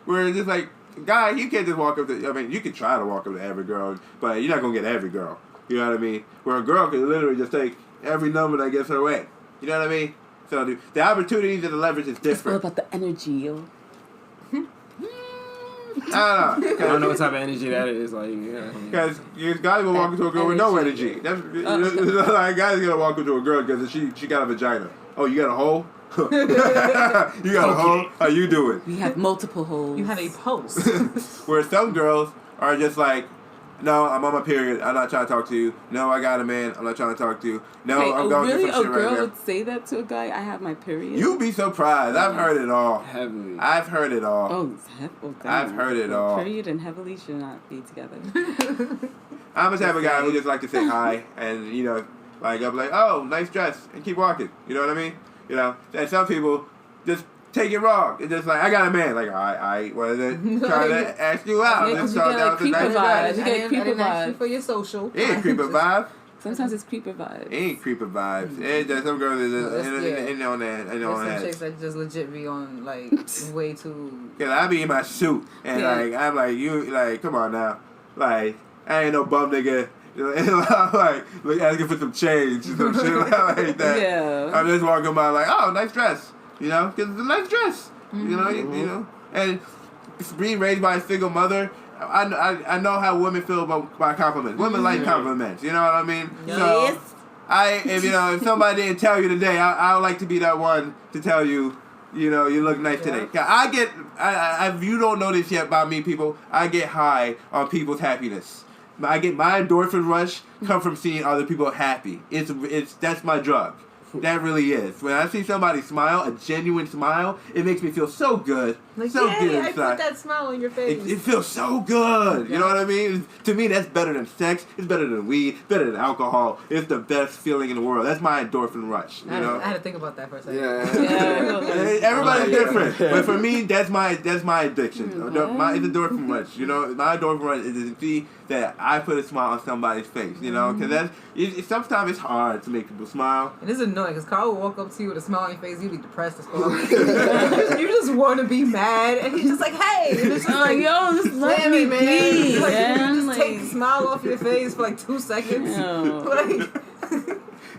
Where it's just like, guy, you can't just walk up to, you can try to walk up to every girl, but you're not going to get every girl. You know what I mean? Where a girl can literally just take every number that gets her way. You know what I mean? So the opportunities and the leverage is different. It's all about the energy, yo. I don't know what type of energy that is. Like, because guys will walk into a girl with no energy. That's like guys gonna walk into a girl because she got a vagina. Oh, you got a hole? You got a hole? How you doing? We have multiple holes. You have a pulse. Where some girls are just like, no, I'm on my period. I'm not trying to talk to you. No, I got a man. I'm not trying to talk to you. No, wait, I'm going really? through some shit right now. A girl would say that to a guy? I have my period. You'd be surprised. I've heard it all. Heavily. I've heard it all. Oh, I've heard it all. Period and heavily should not be together. I'm the type of guy who just like to say hi and, like, I'm like, oh, nice dress, and keep walking. You know what I mean? And some people just take it wrong. It's just like, I got a man. Like, I wasn't trying to ask you out. Yeah, you get creeper vibes. You get creeper vibes. For your social. It ain't creeper vibe. Sometimes it's creeper vibes. It ain't creeper vibes. It's just some girls that ain't on that. There's some chicks that just legit be on, like, way too... Cause I be in my suit. And, I'm like, you, like, come on now. Like, I ain't no bum nigga. Like asking for some change, some shit like that. Yeah. I'm just walking by like, oh, nice dress, because it's a nice dress, you know. And being raised by a single mother, I know how women feel by compliments. Women like compliments, you know what I mean? Yes. So if somebody didn't tell you today, I would like to be that one to tell you. You look nice today. I you don't know this yet about me, people. I get high on people's happiness. I get my endorphin rush come from seeing other people happy. That's my drug. That really is. When I see somebody smile, a genuine smile, it makes me feel so good. Like, so yay, good I inside. put that smile on your face. It feels so good. You know what I mean? To me, that's better than sex. It's better than weed. Better than alcohol. It's the best feeling in the world. That's my endorphin rush. You know? I had to think about that for a second. Yeah. Everybody's different, but for me, that's my addiction. It's endorphin rush. You know, my endorphin rush is to see that I put a smile on somebody's face. You know, because sometimes it's hard to make people smile. And it's annoying because Carl will walk up to you with a smile on your face. You be depressed as fuck. You just want to be mad, and he's just like, "Hey," and it's just like, "Yo, just let me man." be, Like, man. you just take the smile off your face for like 2 seconds. Like.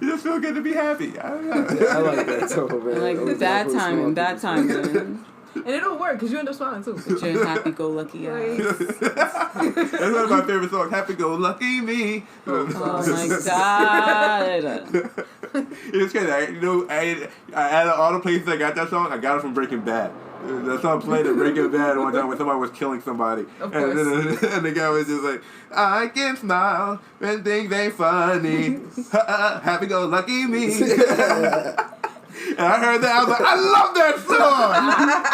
You just feel good to be happy. I don't know. I like that too, man. Like that time. And it don't work because you end up smiling too. But you're happy-go-lucky eyes. That's one of my favorite songs. Happy Go Lucky Me. Oh my God. It's crazy. Out of all the places I got that song, I got it from Breaking Bad. That song played at Breaking Bad one time when somebody was killing somebody. Of course. And the guy was just like, I can smile when things ain't funny. Happy Go Lucky Me. And I heard that, I was like, I love that song!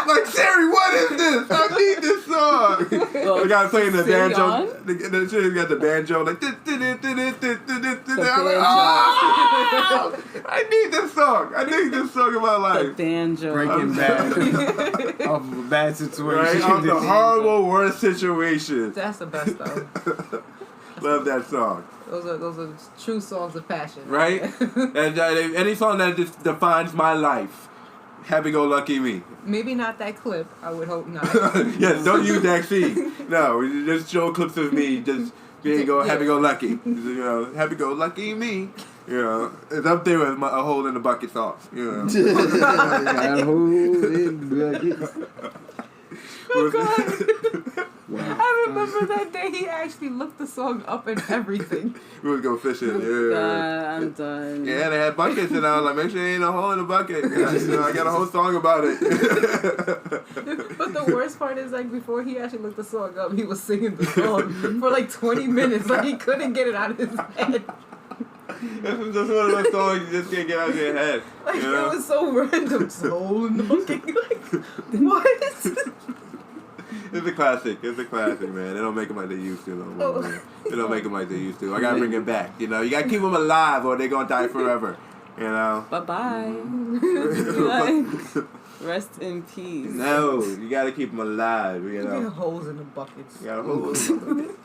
Like, Siri, what is this? I need this song! Well, the guy playing the banjo. on? The shit got the banjo, like, I'm like, banjo. oh! I need this song. I need this song in my The life. banjo. Breaking Bad. Off of a bad situation. Right? Off the horrible, worst situation. That's the best though. Love that song. Those are true songs of passion. Right? And any song that just defines my life. Happy Go Lucky Me. Maybe not that clip. I would hope not. Yes, don't use that scene. No, just show clips of me just being happy go lucky. You know, happy go lucky me. You know, it's up there with a hole in the bucket sauce. You know. A hole in the bucket. Oh God. Wow. I remember that day he actually looked the song up and everything. We was go fishing. Yeah. God, I'm done. Yeah, they had buckets, and I was like, make sure there ain't no hole in the bucket. Yeah, you know, I got a whole song about it. But the worst part is, like, before he actually looked the song up, he was singing the song for like 20 minutes. Like, he couldn't get it out of his head. This is just one of those songs you just can't get out of your head. Like, you know? it was so random. Soul in the bucket. Like, what? It's a classic. It's a classic, man. They don't make them like they used to no more, man. They don't make them like they used to. I gotta bring it back. You know, you gotta keep them alive or they're gonna die forever. You know? Bye-bye. Like, rest in peace. No, you gotta keep them alive, you know? You got holes in the buckets. You gotta hold them.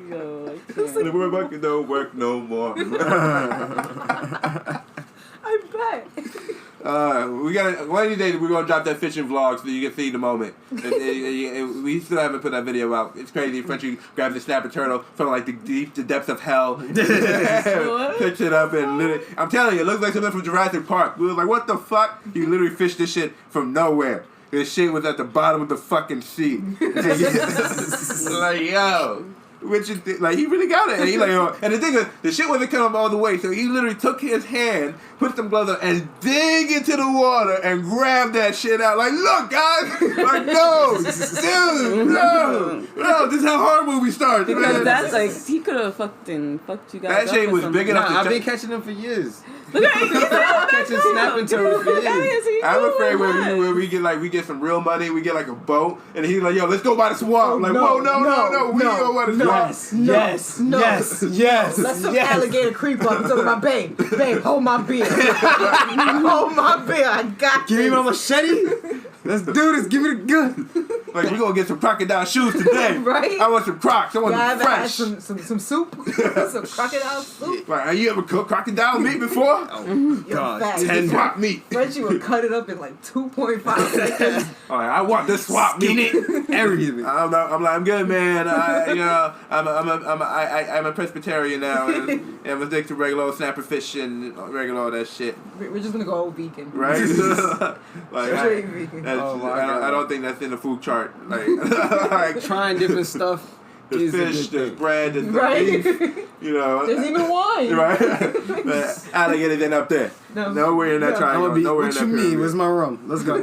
Yo, The word bucket don't work no more. I bet. We got one of these days we're gonna drop that fishing vlog so you can see the moment. We still haven't put that video out. It's crazy. Frenchie grabbed the snapper turtle from like the depths of hell, picked it up and literally. I'm telling you, it looks like something from Jurassic Park. We was like, what the fuck? You literally fished this shit from nowhere. This shit was at the bottom of the fucking sea. Like, yo. Which is like he really got it, and he like, and the thing is, the shit wasn't coming all the way, so he literally took his hand, put some gloves on, and dig into the water and grab that shit out. Like, look, guys, like, no, dude, no, this is how horror movie starts. Because man. that's like he could have fucked you guys. That shit was big enough. I've been catching them for years. Look at you. Catching snapping turtles for years. I'm afraid when we get some real money, we get like a boat, and he's like, yo, let's go by the swamp. Like, whoa, no, we don't go by the swamp. Yes. Let some alligator creep up and talk about, babe, hold my beer. Hold my beer, I got Give this. me my machete. Let's do this. Give me the gun. Like, we gonna get some crocodile shoes today. Right? I want some Crocs. I want Y'all them ever had fresh. some soup? Some crocodile soup? Like, have you ever cooked crocodile meat before? Yo, fat. Tender. Swap meat. Frenchie would cut it up in like 2.5 seconds. All right, I want this swap meat. Everything. I'm good, man. I'm a Presbyterian now, and I'm addicted to regular old snapper fish and regular all that shit. We're just gonna go all vegan. Right? Like, Straight vegan. I don't think that's in the food chart. Like Trying different stuff. There's fish, there's bread, there's Right? beef. You know. There's even wine. Right? But alligators ain't up there. No. Nowhere in that triangle. Nowhere in What that you mean? pyramid. Where's my rum? Let's go.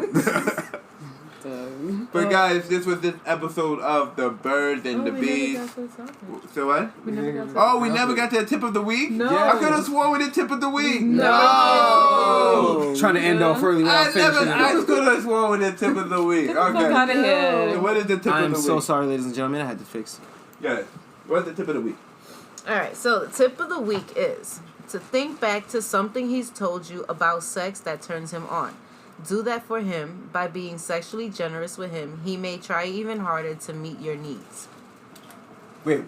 But guys, this was this episode of The Birds and the Bees. So what? We never got to we never got to the tip of the week? No. I could have sworn we did tip of the week. No. Trying to end off early. I could have sworn we did tip of the week. Get the fuck out of here. So what is the tip of the week? I'm so sorry, ladies and gentlemen. I had to fix it. Yes. What's the tip of the week? All right, so the tip of the week is to think back to something he's told you about sex that turns him on. Do that for him by being sexually generous with him. He may try even harder to meet your needs. Wait.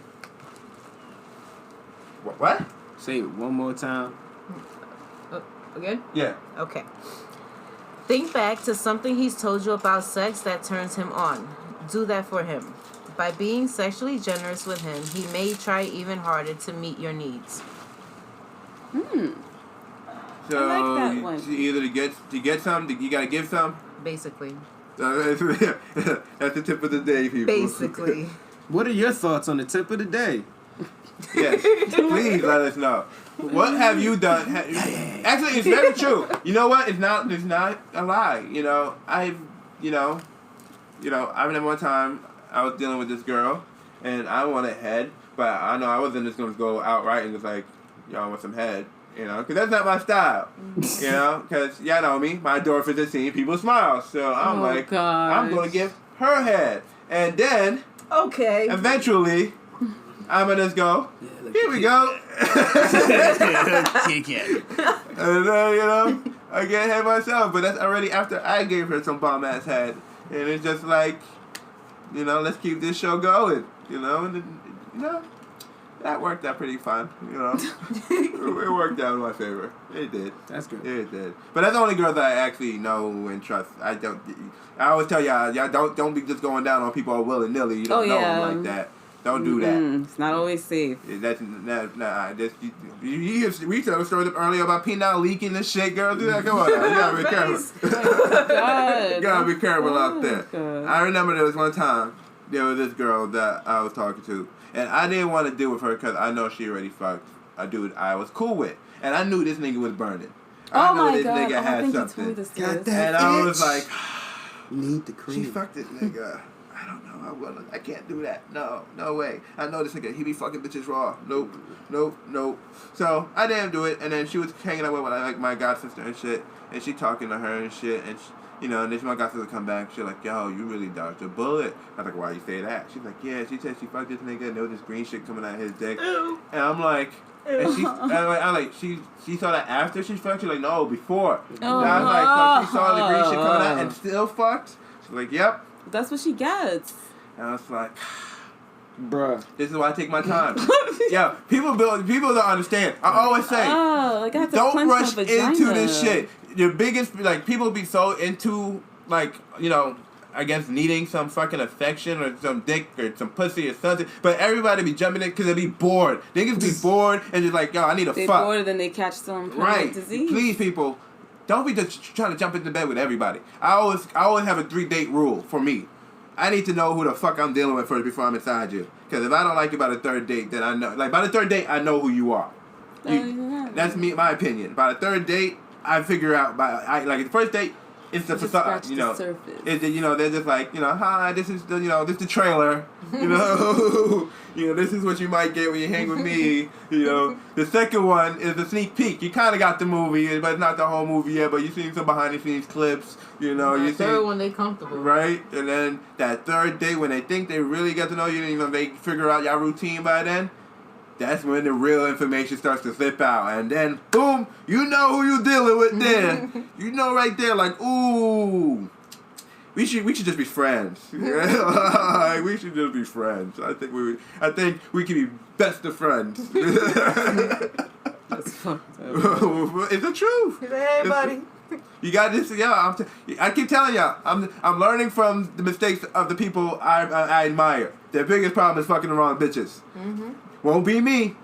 What? Say it one more time. Again? Yeah. Okay. Think back to something he's told you about sex that turns him on. Do that for him. By being sexually generous with him, he may try even harder to meet your needs. So I like that one. Either to get some, you gotta give some. Basically. That's the tip of the day, people. Basically. What are your thoughts on the tip of the day? Yes, please let us know. What have you done? Actually, it's very true. You know what? It's not a lie. I remember one time I was dealing with this girl, and I wanted head, but I know I wasn't just gonna go outright and just like, y'all want some head. Because that's not my style. Because y'all know me, my endorphins are seeing people smile. So I'm I'm going to give her head. And then, eventually, I'm going to just go, here we go. And then, I get head myself. But that's already after I gave her some bomb-ass head. And it's just like, let's keep this show going. That worked out pretty fun, It worked out in my favor. It did. That's good. It did. But that's the only girl that I actually know and trust. I always tell y'all don't be just going down on people all willy-nilly. You don't know them like that. Don't do that. It's not always safe. We told stories earlier about peanut leaking and shit, girl. Do that. Come on now. You gotta be careful. You gotta be careful out there. God. I remember there was one time, there was this girl that I was talking to. And I didn't want to deal with her because I know she already fucked a dude I was cool with. And I knew this nigga was burning. I knew this nigga had something. And I was like, need the cream. She fucked this nigga. I don't know. I can't do that. No way. I know this nigga. He be fucking bitches raw. Nope. So I didn't do it. And then she was hanging out with my god sister and shit. And she talking to her and shit. And and then my god sister come back. She's like, yo, you really dodged a bullet. I was like, why you say that? She's like, yeah. She said she fucked this nigga and there was this green shit coming out of his dick. Ew. And I'm like, and she saw that after she fucked. She's like, no, before. And I was like, so she saw the green shit coming out and still fucked. She's like, yep. That's what she gets. And I was like, bruh, this is why I take my time. Yeah, people don't understand. I always say, don't rush into this shit. Your biggest, people be so into, I guess needing some fucking affection or some dick or some pussy or something. But everybody be jumping in because they be bored. Niggas be bored and just like, yo, I need a fuck. They bored and then they catch some kind of disease. Please, people, don't be just trying to jump into bed with everybody. I always have a 3-date rule for me. I need to know who the fuck I'm dealing with first before I'm inside you. Because if I don't like you by the third date, then I know. By the third date, I know who you are. That's my opinion. By the third date, I figure out. The first date, it's the facade. The surface. They're just like, hi, this is the the trailer. This is what you might get when you hang with me. The second one is a sneak peek. You kind of got the movie, but it's not the whole movie yet. But you've seen some behind the scenes clips. The third one, they comfortable. Right? And then that third day, when they think they really get to know you, they figure out your routine by then, that's when the real information starts to slip out. And then, boom, you know who you dealing with there. You know right there, like, ooh, we should just be friends. We should just be friends. I think we can be best of friends. That's fucked up. It's the truth. Hey, buddy. You got this, I keep telling y'all, I'm learning from the mistakes of the people I admire. Their biggest problem is fucking the wrong bitches. Mm-hmm. Won't be me.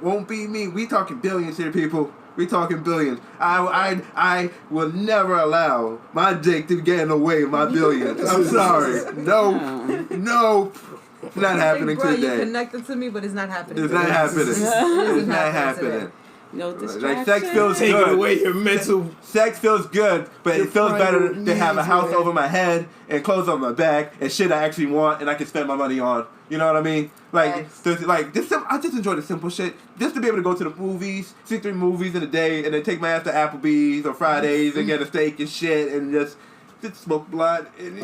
Won't be me. We talking billions here, people. We talking billions. I will never allow my dick to get in the way of my billions. I'm sorry. No. It's not happening today. You're connected to me, but it's not happening. It's not happening. It's not happening. distraction. Like sex feels Taking good. away your mental. Sex feels good, but it feels better to have a house man. over my head and clothes on my back and shit I actually want and I can spend my money on. You know what I mean? Like, I just enjoy the simple shit. Just to be able to go to the movies, see 3 movies in a day, and then take my ass to Applebee's on Fridays and get a steak and shit and just smoke blunt and,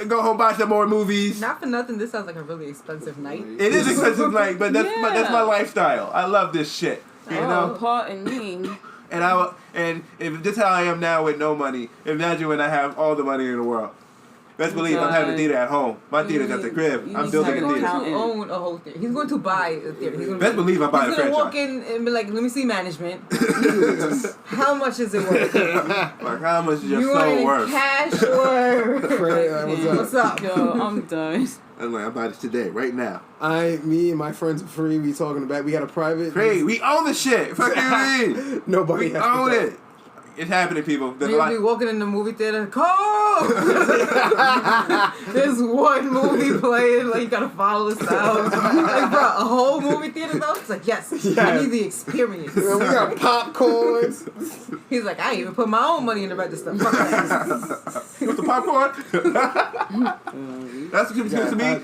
go home buy some more movies. Not for nothing, this sounds like a really expensive night. It is expensive night, but that's my lifestyle. I love this shit. You know? Pardon me. And if this is how I am now with no money, imagine when I have all the money in the world. Best believe I'm having a theater at home. My theater's at the crib. I'm building a theater. He's going to own a whole theater. He's going to buy a theater. Best believe I'm buying a franchise. He's going to walk in and be like, let me see management. How much is it worth? Like, how much is your soul worth? Cash or... What's up? Yo, I'm done. I'm like, I'm buying this today, right now. Me and my friends are free. We talking about. We got a private. Free. We own the shit. Fuck you mean? Nobody we own it. It's happening, people. You'll be walking in the movie theater. Call! There's one movie playing. Like, you gotta follow the sound. Like, bro, a whole movie theater though? It's like, yes. I need the experience. Yeah, we got popcorns. He's like, I ain't even put my own money in the register. Fuck that. With the popcorn? That's what to me.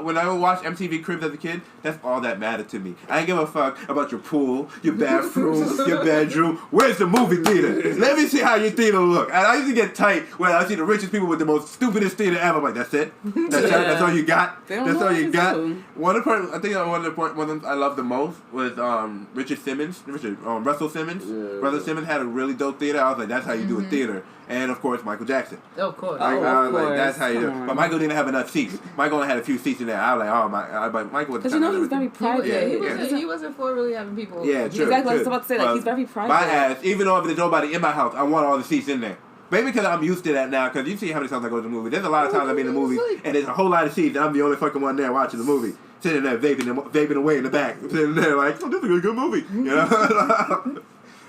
When I would watch MTV Cribs as a kid, that's all that mattered to me. I didn't give a fuck about your pool, your bathroom, your bedroom. Where's the movie theater? Let me see how your theater look. And I used to get tight when I see the richest people with the most stupidest theater ever. I'm like, that's it? That's all you got? That's all you got? One of the ones I loved the most was Russell Simmons. Russell Simmons. Yeah, Russell Simmons had a really dope theater. I was like, that's how you do a theater. And of course, Michael Jackson. Of course. I was like, that's how you do it. But Michael didn't have enough seats. Michael only had a few seats in there. I was like, but Michael was because he's very private. He wasn't for really having people. Yeah, true. Exactly. I was about to say, he's very private. My ass, even though if there's nobody in my house, I want all the seats in there. Maybe because I'm used to that now, because you see how many times I go to the movie. There's a lot of times I'm in the movie, and there's a whole lot of seats, and I'm the only fucking one there watching the movie. Sitting there vaping away in the back. Sitting there like, oh, this is a good movie. You know?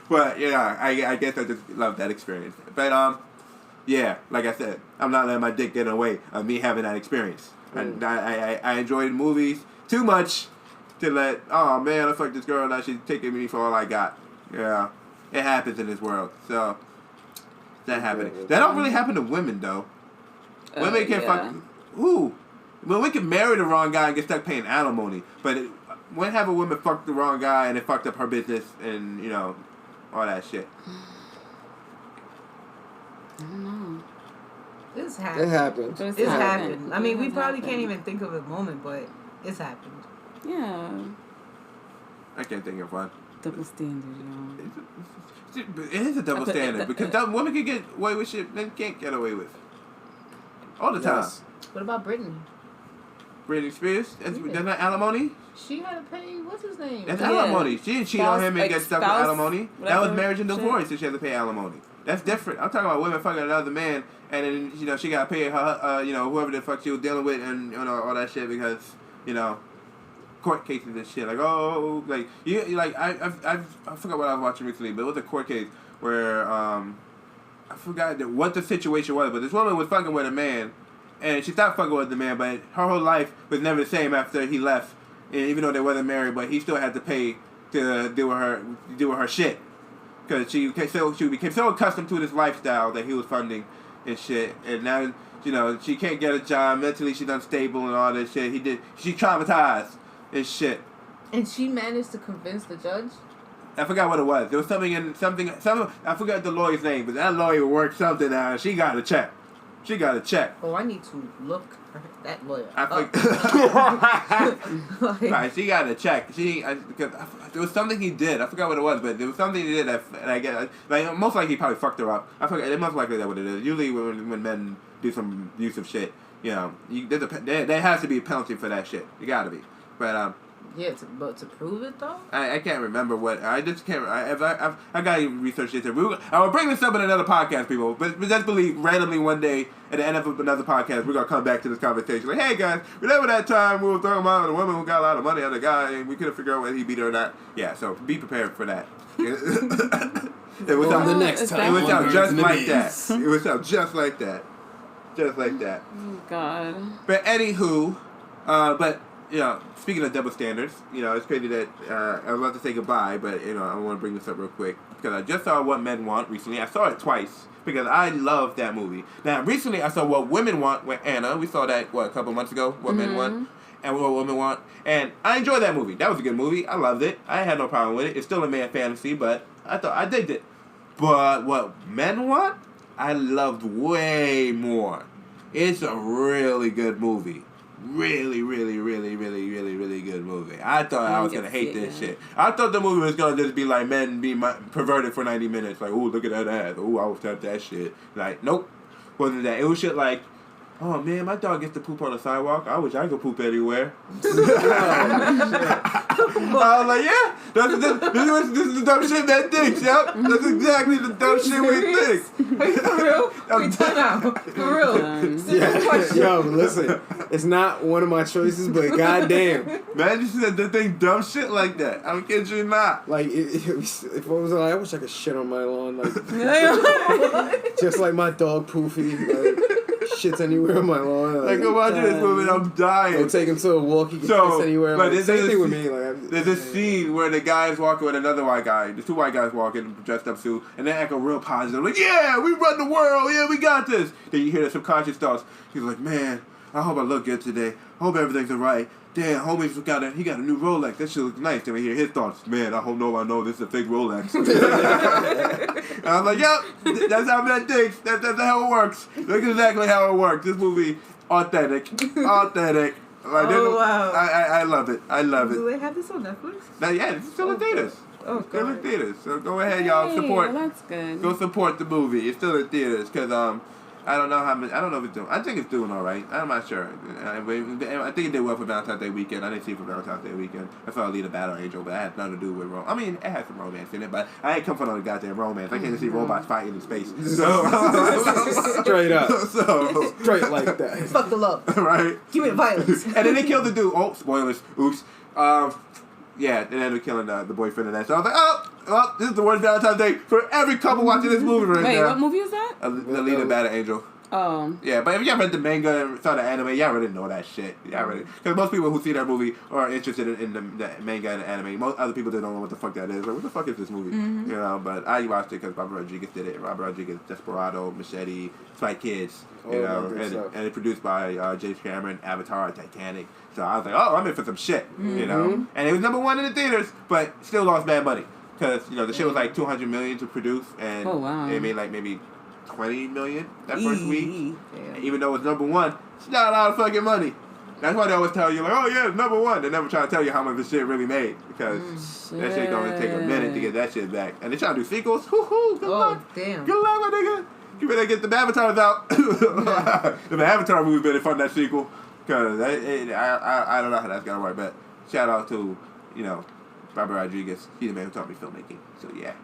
But, yeah, I guess I just love that experience. But, yeah, like I said, I'm not letting my dick get in the way of me having that experience. And I enjoyed movies too much to let, oh man, I fucked this girl, now she's taking me for all I got. Yeah, it happens in this world. So, that happening. That don't really happen to women, though. Women can fuck, who? Well, we can marry the wrong guy and get stuck paying alimony. But when have a woman fucked the wrong guy and it fucked up her business and, all that shit? I don't know. It's happened. It happened. It's happened. I mean, we probably can't even think of a moment, but it's happened. Yeah. I can't think of one. Double standard, It is a double standard because women can get away with shit men can't get away with. All the time. What about Britney? Britney Spears? That's not alimony? She had to pay, what's his name? That's alimony. She didn't cheat on him and get stuck with alimony. That was marriage and divorce and she had to pay alimony. That's different. I'm talking about women fucking another man and then, she got to pay her, whoever the fuck she was dealing with and, all that shit because, court cases and shit. Like, I forgot what I was watching recently, but it was a court case where, I forgot what the situation was, but this woman was fucking with a man and she stopped fucking with the man, but her whole life was never the same after he left. And even though they wasn't married, but he still had to pay to deal with her shit. Because she became so accustomed to this lifestyle that he was funding and shit. And now, she can't get a job. Mentally, she's unstable and all that shit. She's traumatized and shit. And she managed to convince the judge? I forgot what it was. There was something, I forgot the lawyer's name, but that lawyer worked something out and she got a check. Oh, I need to look that lawyer. Right, she got a check. Because there was something he did. I forgot what it was, but there was something he did that I guess most likely he probably fucked her up. I forgot. It most likely that's what it is. Usually when men do some abusive shit, there has to be a penalty for that shit. You gotta be. But yeah, but to prove it though, I can't remember what I just can't. I gotta research this. I will bring this up in another podcast, people. But just believe randomly one day at the end of another podcast, we're gonna come back to this conversation. Like, hey guys, remember that time we were talking about the woman who got a lot of money on the guy, and we couldn't figure out whether he beat her or not. Yeah, so be prepared for that. It was the next time. It would sound just like that. It would sound just like that. Just like that. Oh God. But anywho, but speaking of double standards, it's crazy that I was about to say goodbye, but I want to bring this up real quick because I just saw What Men Want recently. I saw it twice because I love that movie. Now, recently I saw What Women Want with Anna. We saw that a couple months ago. What Men Want and What Women Want, and I enjoyed that movie. That was a good movie. I loved it. I had no problem with it. It's still a man fantasy, but I digged it. But What Men Want, I loved way more. It's a really good movie. Really, really, really, really, really, really good movie. I thought I was going to hate this shit. I thought the movie was going to just be like men being perverted for 90 minutes. Like, ooh, look at that ass. Ooh, I was at that shit. Like, nope. Wasn't that. It was shit like, oh, man, my dog gets to poop on the sidewalk. I wish I could poop anywhere. I was like, yeah, this is the dumb shit man thinks, yep. That's exactly the dumb shit we think. Are you for real? We done now. For real. Yo, listen, it's not one of my choices, but goddamn. Man, you said the thing dumb shit like that. I'm kidding you not. Like, if I was like, I wish I could shit on my lawn, like, just like my dog Poofy, like, shits anywhere on my lawn. Like, go watch this movie and I'm dying. Go take him to a walk, he can piss anywhere. Like, same thing with me. Like, there's this scene where the guy is walking with another white guy. There's two white guys walking, dressed up suit, and they act real positive. Like, yeah, we run the world. Yeah, we got this. Then you hear the subconscious thoughts. He's like, man, I hope I look good today. I hope everything's all right. Damn, homie's got a new Rolex. That shit looks nice. Then we hear his thoughts. Man, I know this is a fake Rolex. And I'm like, yep, that's how man thinks. That's how it works. That's exactly how it works. This movie, authentic. Like, wow. I love it. I love it. Do they have this on Netflix? Now, yeah, it's still in theaters. Oh, God. Still in theaters. So go ahead, y'all. Support. Well, that's good. Go support the movie. It's still in theaters because I don't know how much. I don't know if it's doing. I think it's doing all right. I'm not sure. I think it did well for Valentine's Day weekend. I didn't see it for Valentine's Day weekend. I saw Alita Battle Angel, but it had nothing to do with romance. I mean, it had some romance in it, but I ain't come for no goddamn romance. I can't see robots fighting in space. So straight up. So straight like that. Fuck the love. Right. Give me the violence. And then they killed the dude. Oh, spoilers. Oops. Yeah, they ended up killing the boyfriend of that. So I was like, oh, this is the worst Valentine's Day for every couple watching this movie right now. Wait, what movie is that? Alita Battle Angel. Oh. Yeah, but if y'all read the manga and saw the anime, y'all already know that shit. Because most people who see that movie are interested in the manga and the anime. Most other people don't know what the fuck that is. Like, what the fuck is this movie? Mm-hmm. But I watched it because Robert Rodriguez did it. Robert Rodriguez, Desperado, Machete, Spy Kids. And it's produced by James Cameron, Avatar, Titanic. So I was like, oh, I'm in for some shit. And it was number 1 in the theaters, but still lost bad money. Because, the shit was like $200 million to produce, and it made like maybe $20 million that first week. Yeah. Even though it's number 1, it's not a lot of fucking money. That's why they always tell you, like, oh yeah, it's number 1. They never try to tell you how much the shit really made, because that shit gonna take a minute to get that shit back. And they try to do sequels. Good luck. Damn. Good luck, my nigga. You better get the Avatars out. If the Avatar movie better fund that sequel, because I don't know how that's gonna work. But shout out to Robert Rodriguez. He's the man who taught me filmmaking. So yeah.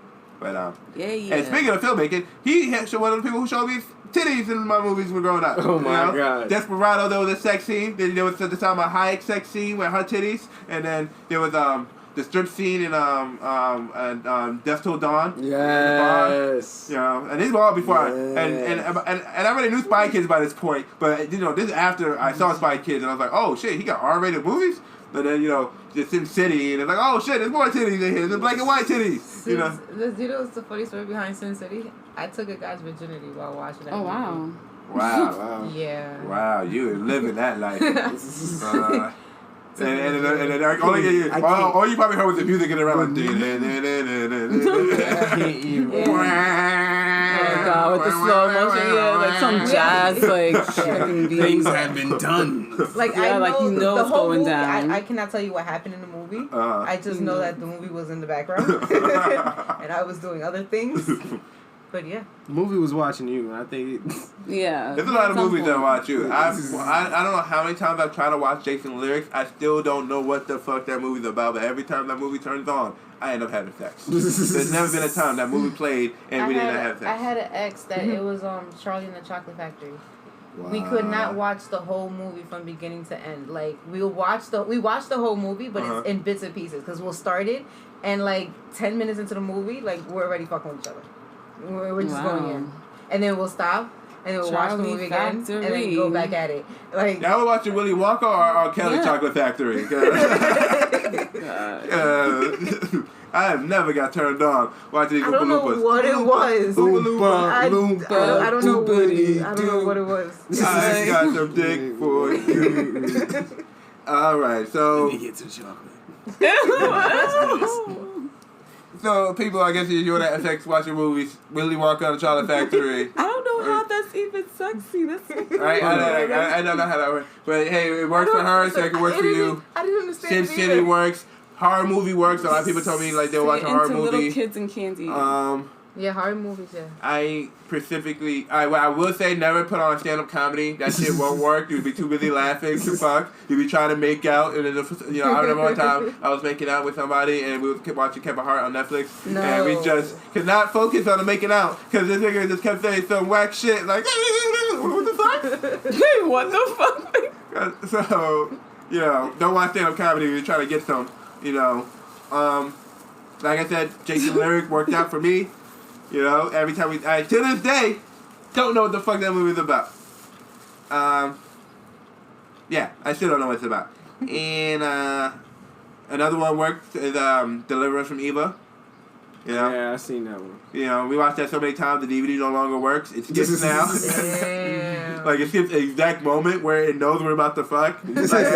But yeah. And speaking of filmmaking, he one of the people who showed me titties in my movies when growing up. Oh my god. Desperado, there was a sex scene. Then there was the Salma Hayek sex scene with her titties, and then there was the strip scene in Death Till Dawn. Yes. And these were all before and I already knew Spy Kids by this point, but this is after I saw Spy Kids and I was like, oh shit, he got R-rated movies. But then just Sin City and it's like, oh shit, there's more titties in here. There's black and white titties. What's the funny story behind Sin City? I took a guy's virginity while watching that movie. Wow. Yeah. Wow, you were living that life. And all you probably heard was the music in the around like oh god, with the slow motion, like some jazz, like things have been done. Like I know the what's whole going movie, down. I cannot tell you what happened in the movie. I just know that the movie was in the background, and I was doing other things. But yeah, the movie was watching you, and I think there's a lot of movies that watch you. I don't know how many times I've tried to watch Jason Lyrics. I still don't know what the fuck that movie's about. But every time that movie turns on, I end up having sex. There's never been a time that movie played and we didn't have sex. I had an ex that it was Charlie and the Chocolate Factory. Wow. We could not watch the whole movie from beginning to end. Like we watch the whole movie, but it's in bits and pieces because we'll start it and like 10 minutes into the movie, like we're already fucking with each other. We're just going in, and then we'll stop, and then we'll watch the movie again, and then go back at it. Like, y'all were watching Willy Wonka or Kelly Chocolate Factory? I have never got turned on watching these Oompa Loompas. I don't know what it was. I don't know what it was. I got some dick for you. All right, so. Let me get some chocolate. So, people, I guess you that affects watching movies. Willy Wonka and the Chocolate Factory. I don't know how that's even sexy. That's right? I don't know how that works. But hey, it works for her, so it can work for you. I didn't understand Sin City works. Horror movie works. A lot of people told me like they'll watch a horror movie. Little kids and candy. Yeah, horror movies, yeah. I will say never put on stand-up comedy. That shit won't work. You'd be too busy laughing to fuck. You'd be trying to make out. And then, I remember one time I was making out with somebody and we were watching Kevin Hart on Netflix. No. And we just could not focus on the making out because this nigga just kept saying some whack shit like, what the fuck? What the fuck? So, don't watch stand-up comedy if you're trying to get some, like I said, Jason Lyric worked out for me. Every time to this day, don't know what the fuck that movie's about. Yeah, I still don't know what it's about. And another one worked is Deliverance from Eva. Yeah, I've seen that one. We watched that so many times, the DVD no longer works. It skips now. Damn. Like, it skips the exact moment where it knows we're about to fuck. It's like,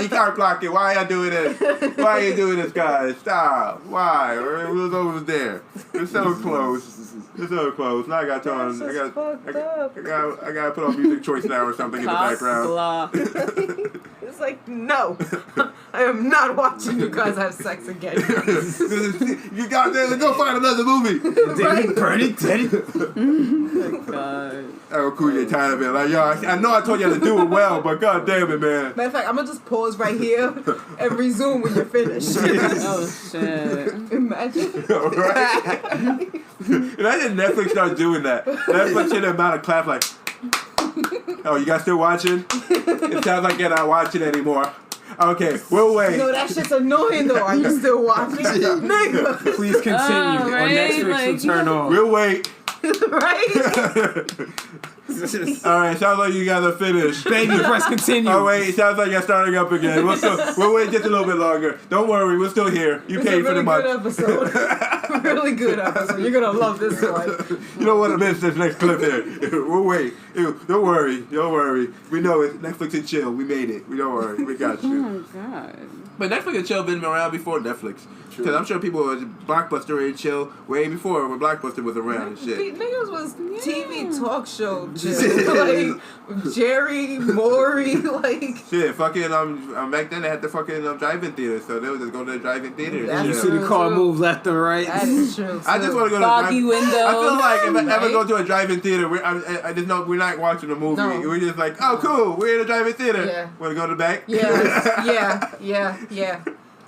you can't block it. Why are you doing this? Why are you doing this, guys? Stop. Why? It was over there. It's so close. It's so close. Now I got to turn. I got to put on music choice now or something in the background. It's like, no. I am not watching you guys have sex again. You goddamn, go find another movie. Right? Burn it, Teddy. Oh my God. Oh, cool, you're tired of it. Like, yo, I know I told you to do it well, but god damn it, man. Matter of fact, I'm going to just pause right here and resume when you're finished. Oh, shit. Imagine. Right? Imagine Netflix starts doing that. Netflix hit the amount of clap like, oh, you guys still watching? It sounds like you're not watching anymore. Okay, we'll wait. No, that shit's annoying though. Are you still watching? Nigga. Please continue. Right? Or Netflix will turn on. We'll wait. Right? Alright, sounds like you guys are finished. Baby, press continue. Oh wait, it sounds like you're starting up again. We'll wait just a little bit longer. Don't worry, we're still here. You paid for the month. It's a really good episode. Really good episode. You're gonna love this one. You don't want to miss this next clip here. We'll wait. Don't worry. We know it. Netflix and chill. We made it. Don't worry. We got you. Oh my God. But Netflix and chill been around before Netflix. Because I'm sure people was Blockbuster and chill way before when Blockbuster was around and shit. Niggas was TV talk show chill. Like Jerry, Maury, like shit, fucking back then they had the fucking drive-in theater, so they would just go to the drive-in theater. You see the car move left and right. That is true. I just want to go to foggy windows. I feel like if I ever go to a drive-in theater, I just know we're not watching a movie. No. We're just like, oh cool, we're in a drive-in theater. Yeah. Want to go to the back? Yeah.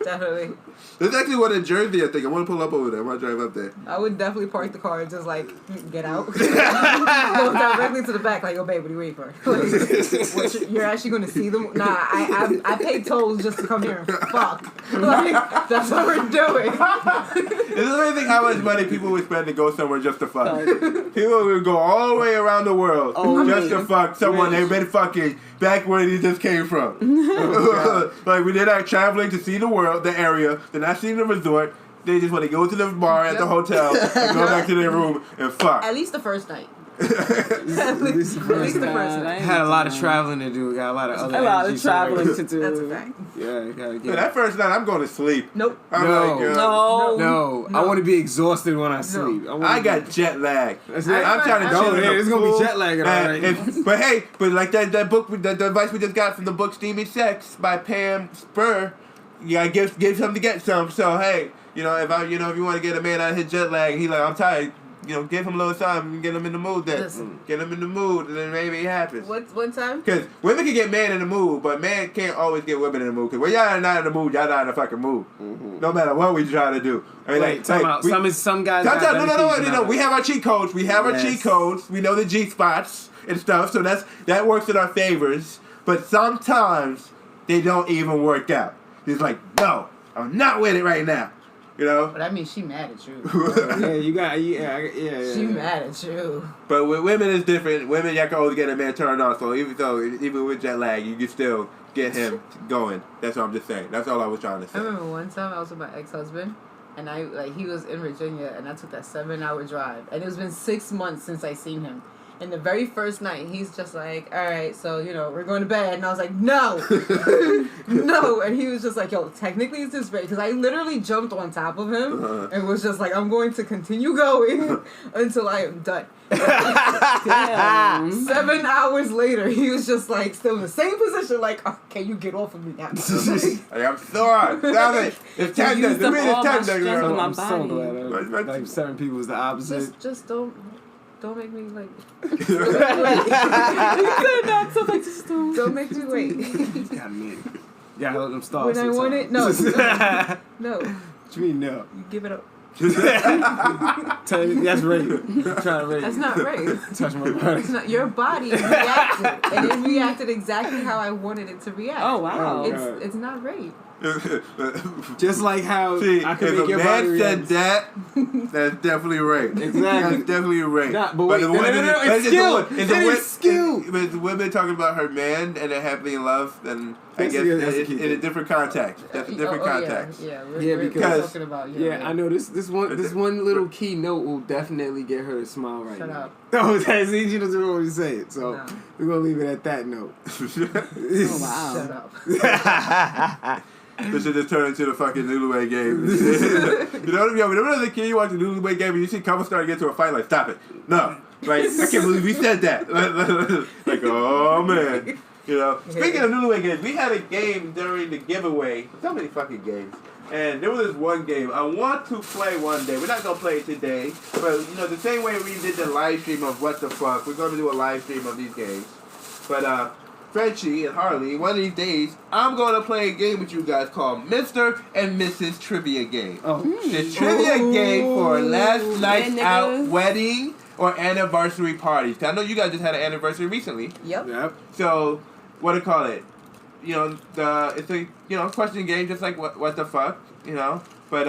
Definitely. There's actually one in Jersey, I think. I want to pull up over there. I want to drive up there. I would definitely park the car and just, like, get out. Go directly to the back, like, oh, babe, what are you waiting for? Like, you're actually going to see them? Nah, I paid tolls just to come here and fuck. Like, that's what we're doing. It's amazing how much money people would spend to go somewhere just to fuck. People would go all the way around the world just to fuck someone they've been fucking back where they just came from. Like, when they're not traveling to see the world, the area, they're not seeing the resort, they just want to go to the bar at the hotel and go back to their room and fuck. At least the first night. At least the first night. Had a lot of traveling to do. Got a lot of other. A lot of traveling to do. That's a fact. Yeah, you gotta get. That first night, I'm going to sleep. Nope. No. I want to be exhausted when I sleep. I got jet lag. I'm trying to go there. It's gonna be jet lag. But like that book, the advice we just got from the book "Steamy Sex" by Pam Spur. You gotta give some to get some. So hey, if you want to get a man out of his jet lag, he's like, I'm tired. Give him a little time and get him in the mood then. Listen. Get him in the mood and then maybe it happens. What time? Because women can get men in the mood, but men can't always get women in the mood. Because when y'all are not in the mood, y'all not in the fucking mood. Mm-hmm. No matter what we try to do. I mean, some guys. No. We have our cheat codes. We know the G spots and stuff. So that works in our favors. But sometimes they don't even work out. He's like, no, I'm not with it right now. You know? But I mean, she mad at you. Yeah, you got, yeah. She mad at you. But with women, it's different. Women, y'all can always get a man turned on. So even with jet lag, you can still get him going. That's what I'm just saying. That's all I was trying to say. I remember one time I was with my ex-husband, and he was in Virginia, and I took that 7-hour drive, and it's been 6 months since I seen him. And the very first night, he's just like, all right, so, we're going to bed. And I was like, no. No. And he was just like, yo, technically it's this great. Because I literally jumped on top of him and was just like, I'm going to continue going until I am done. Damn. 7 hours later, he was just like, still in the same position, like, oh, can you get off of me now? I'm sore. Stop it. It's tender. The meat is tender. I'm so glad. Like 7 people was the opposite. Just don't make me like. Don't make me wait. Yeah, let them start. When I want it, no. What you mean no? You give it up. Tell me that's rape. Trying to rape. That's not rape. Touch my body. It's not. Your body reacted, and it reacted exactly how I wanted it to react. Oh wow! It's not rape. Just like how I could make your body react. If a man said that, that's definitely rape. Exactly. That's definitely rape. Nah, but wait, it's skill. But the women talking about her man and they're happily in love, then I guess it's in a different context. That's a different context. Yeah, because talking about. I know this one little key note will definitely get her to smile right now. Shut up. Oh, that's easy to do what we say it. So we're gonna leave it at that note. Oh wow! Shut up. This should just turn into the fucking Newlywed Game. You know what I mean? Whenever as a kid you watch the Newlywed Game and you see couples start to get to a fight, like, stop it. No. Like, I can't believe we said that. Like, oh, man. You know? Speaking of Newlywed Games, we had a game during the giveaway. So many fucking games. And there was this one game I want to play one day. We're not going to play it today. But, the same way we did the live stream of What the Fuck, we're going to do a live stream of these games. But, Frenchie and Harley, one of these days, I'm going to play a game with you guys called Mr. and Mrs. Trivia Game. Oh. The trivia game for last night's out wedding or anniversary parties. I know you guys just had an anniversary recently. Yep. So, what do you call it? It's a question game, just like what the fuck, But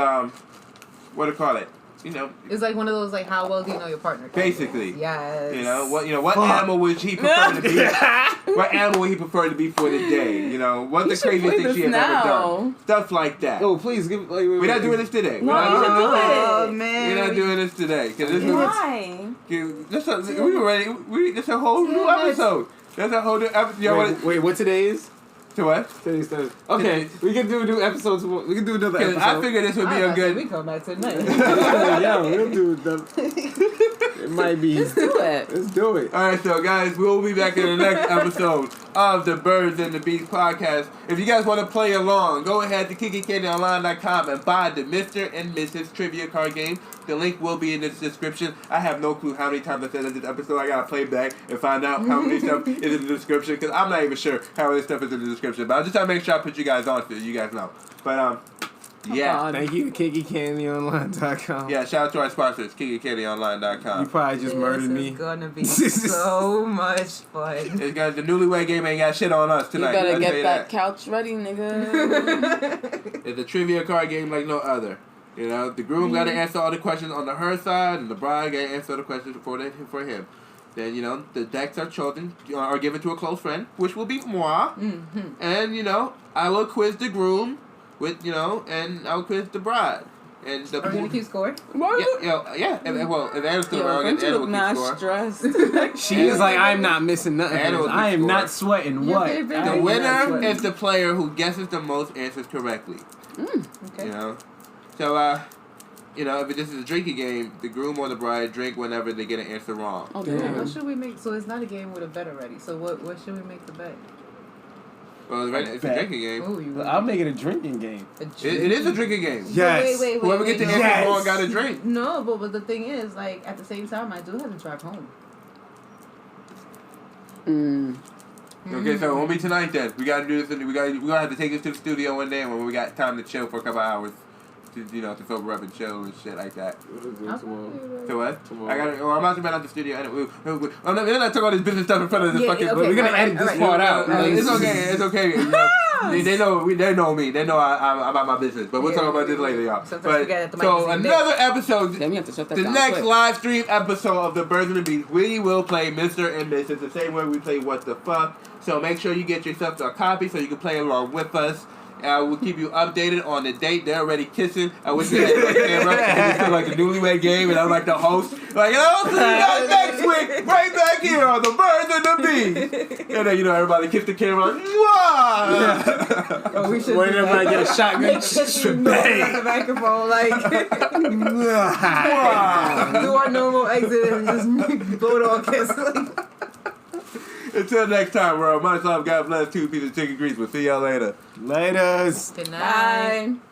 what do you call it? It's like one of those, like, how well do you know your partner? Basically. Yes. What animal would he prefer to be? What animal would he prefer to be for the day? What's the craziest thing she has ever done? Stuff like that. Oh, please give. We're not doing this today. No, you should do it. Oh man. We're not doing this today because Why? we were ready. This a whole new episode. That's a whole new episode. Wait, what today is? To what? Today's Thursday. Okay, we can do episodes. We can do another episode. I figured this would be a good. We come back tonight. Yeah, we'll do it might be. Let's do it. Let's do it. All right, so guys, we'll be back in the next episode of the Birds and the Bees podcast. If you guys want to play along, go ahead to KinkyCandyOnline.com and buy the Mr. and Mrs. Trivia card game. The link will be in the description. I have no clue how many times I said in this episode. I gotta play back and find out how many stuff is in the description because I'm not even sure how this stuff is in the description. But I'm just trying to make sure I put you guys on so you guys know. But yeah. Thank you to KinkyCandyOnline.com. Yeah, shout out to our sponsors, KinkyCandyOnline.com. You probably just murdered me. It's gonna be so much fun. The Newlywed Game ain't got shit on us tonight. You better get that couch ready, nigga. It's a trivia card game like no other. The groom got to answer all the questions on her side, and the bride got to answer the questions for him. Then, the decks are chosen, are given to a close friend, which will be moi. Mm-hmm. And, I will quiz the groom with, and I'll quiz the bride. And are you going to keep score? Yeah. If Anna's still around, Anna will keep score. Stressed. She is like, I'm not missing nothing. I am not sweating. What? The winner is the player who guesses the most answers correctly. Okay. So, if this is a drinking game, the groom or the bride drink whenever they get an answer wrong. Okay. What should we make? So it's not a game with a bet already. So what should we make the bet? Well, it's a drinking game. Ooh, I'll make it a drinking game. It is a drinking game. Yes. Wait. Whoever gets the answer wrong got a drink. No, but the thing is, like, at the same time, I do have to drive home. Okay, so it won't be tonight then. We gotta do this. We gotta have to take this to the studio one day when we got time to chill for a couple hours. to sober up and chill and shit like that. Tomorrow. So what? Tomorrow. I'm about to run out the studio. I'm not talking about this business stuff in front of this fucking. Okay, We're gonna edit this part out. It's okay. They know me. They know I'm about my business. But we'll talk about this later, y'all. So another episode. Then we have to shut that the down next quick. live stream episode of the Birds and the Bees, we will play Mr. and Mrs. The same way we play What the Fuck. So make sure you get yourself a copy so you can play along with us. We'll keep you updated on the date. They're already kissing. I wish we had the camera. It's still like the newlywed game, and I'm like the host. Like, I'll see you guys next week, right back here on the Birds and the Bees. And then everybody kiss the camera. We should Wait, everybody get a shotgun. Bang! The microphone, do our normal exit and just blow it all kiss. Until next time, world. Much love. God bless. 2 pieces of chicken grease. We'll see y'all later. Laters. Good night. Bye.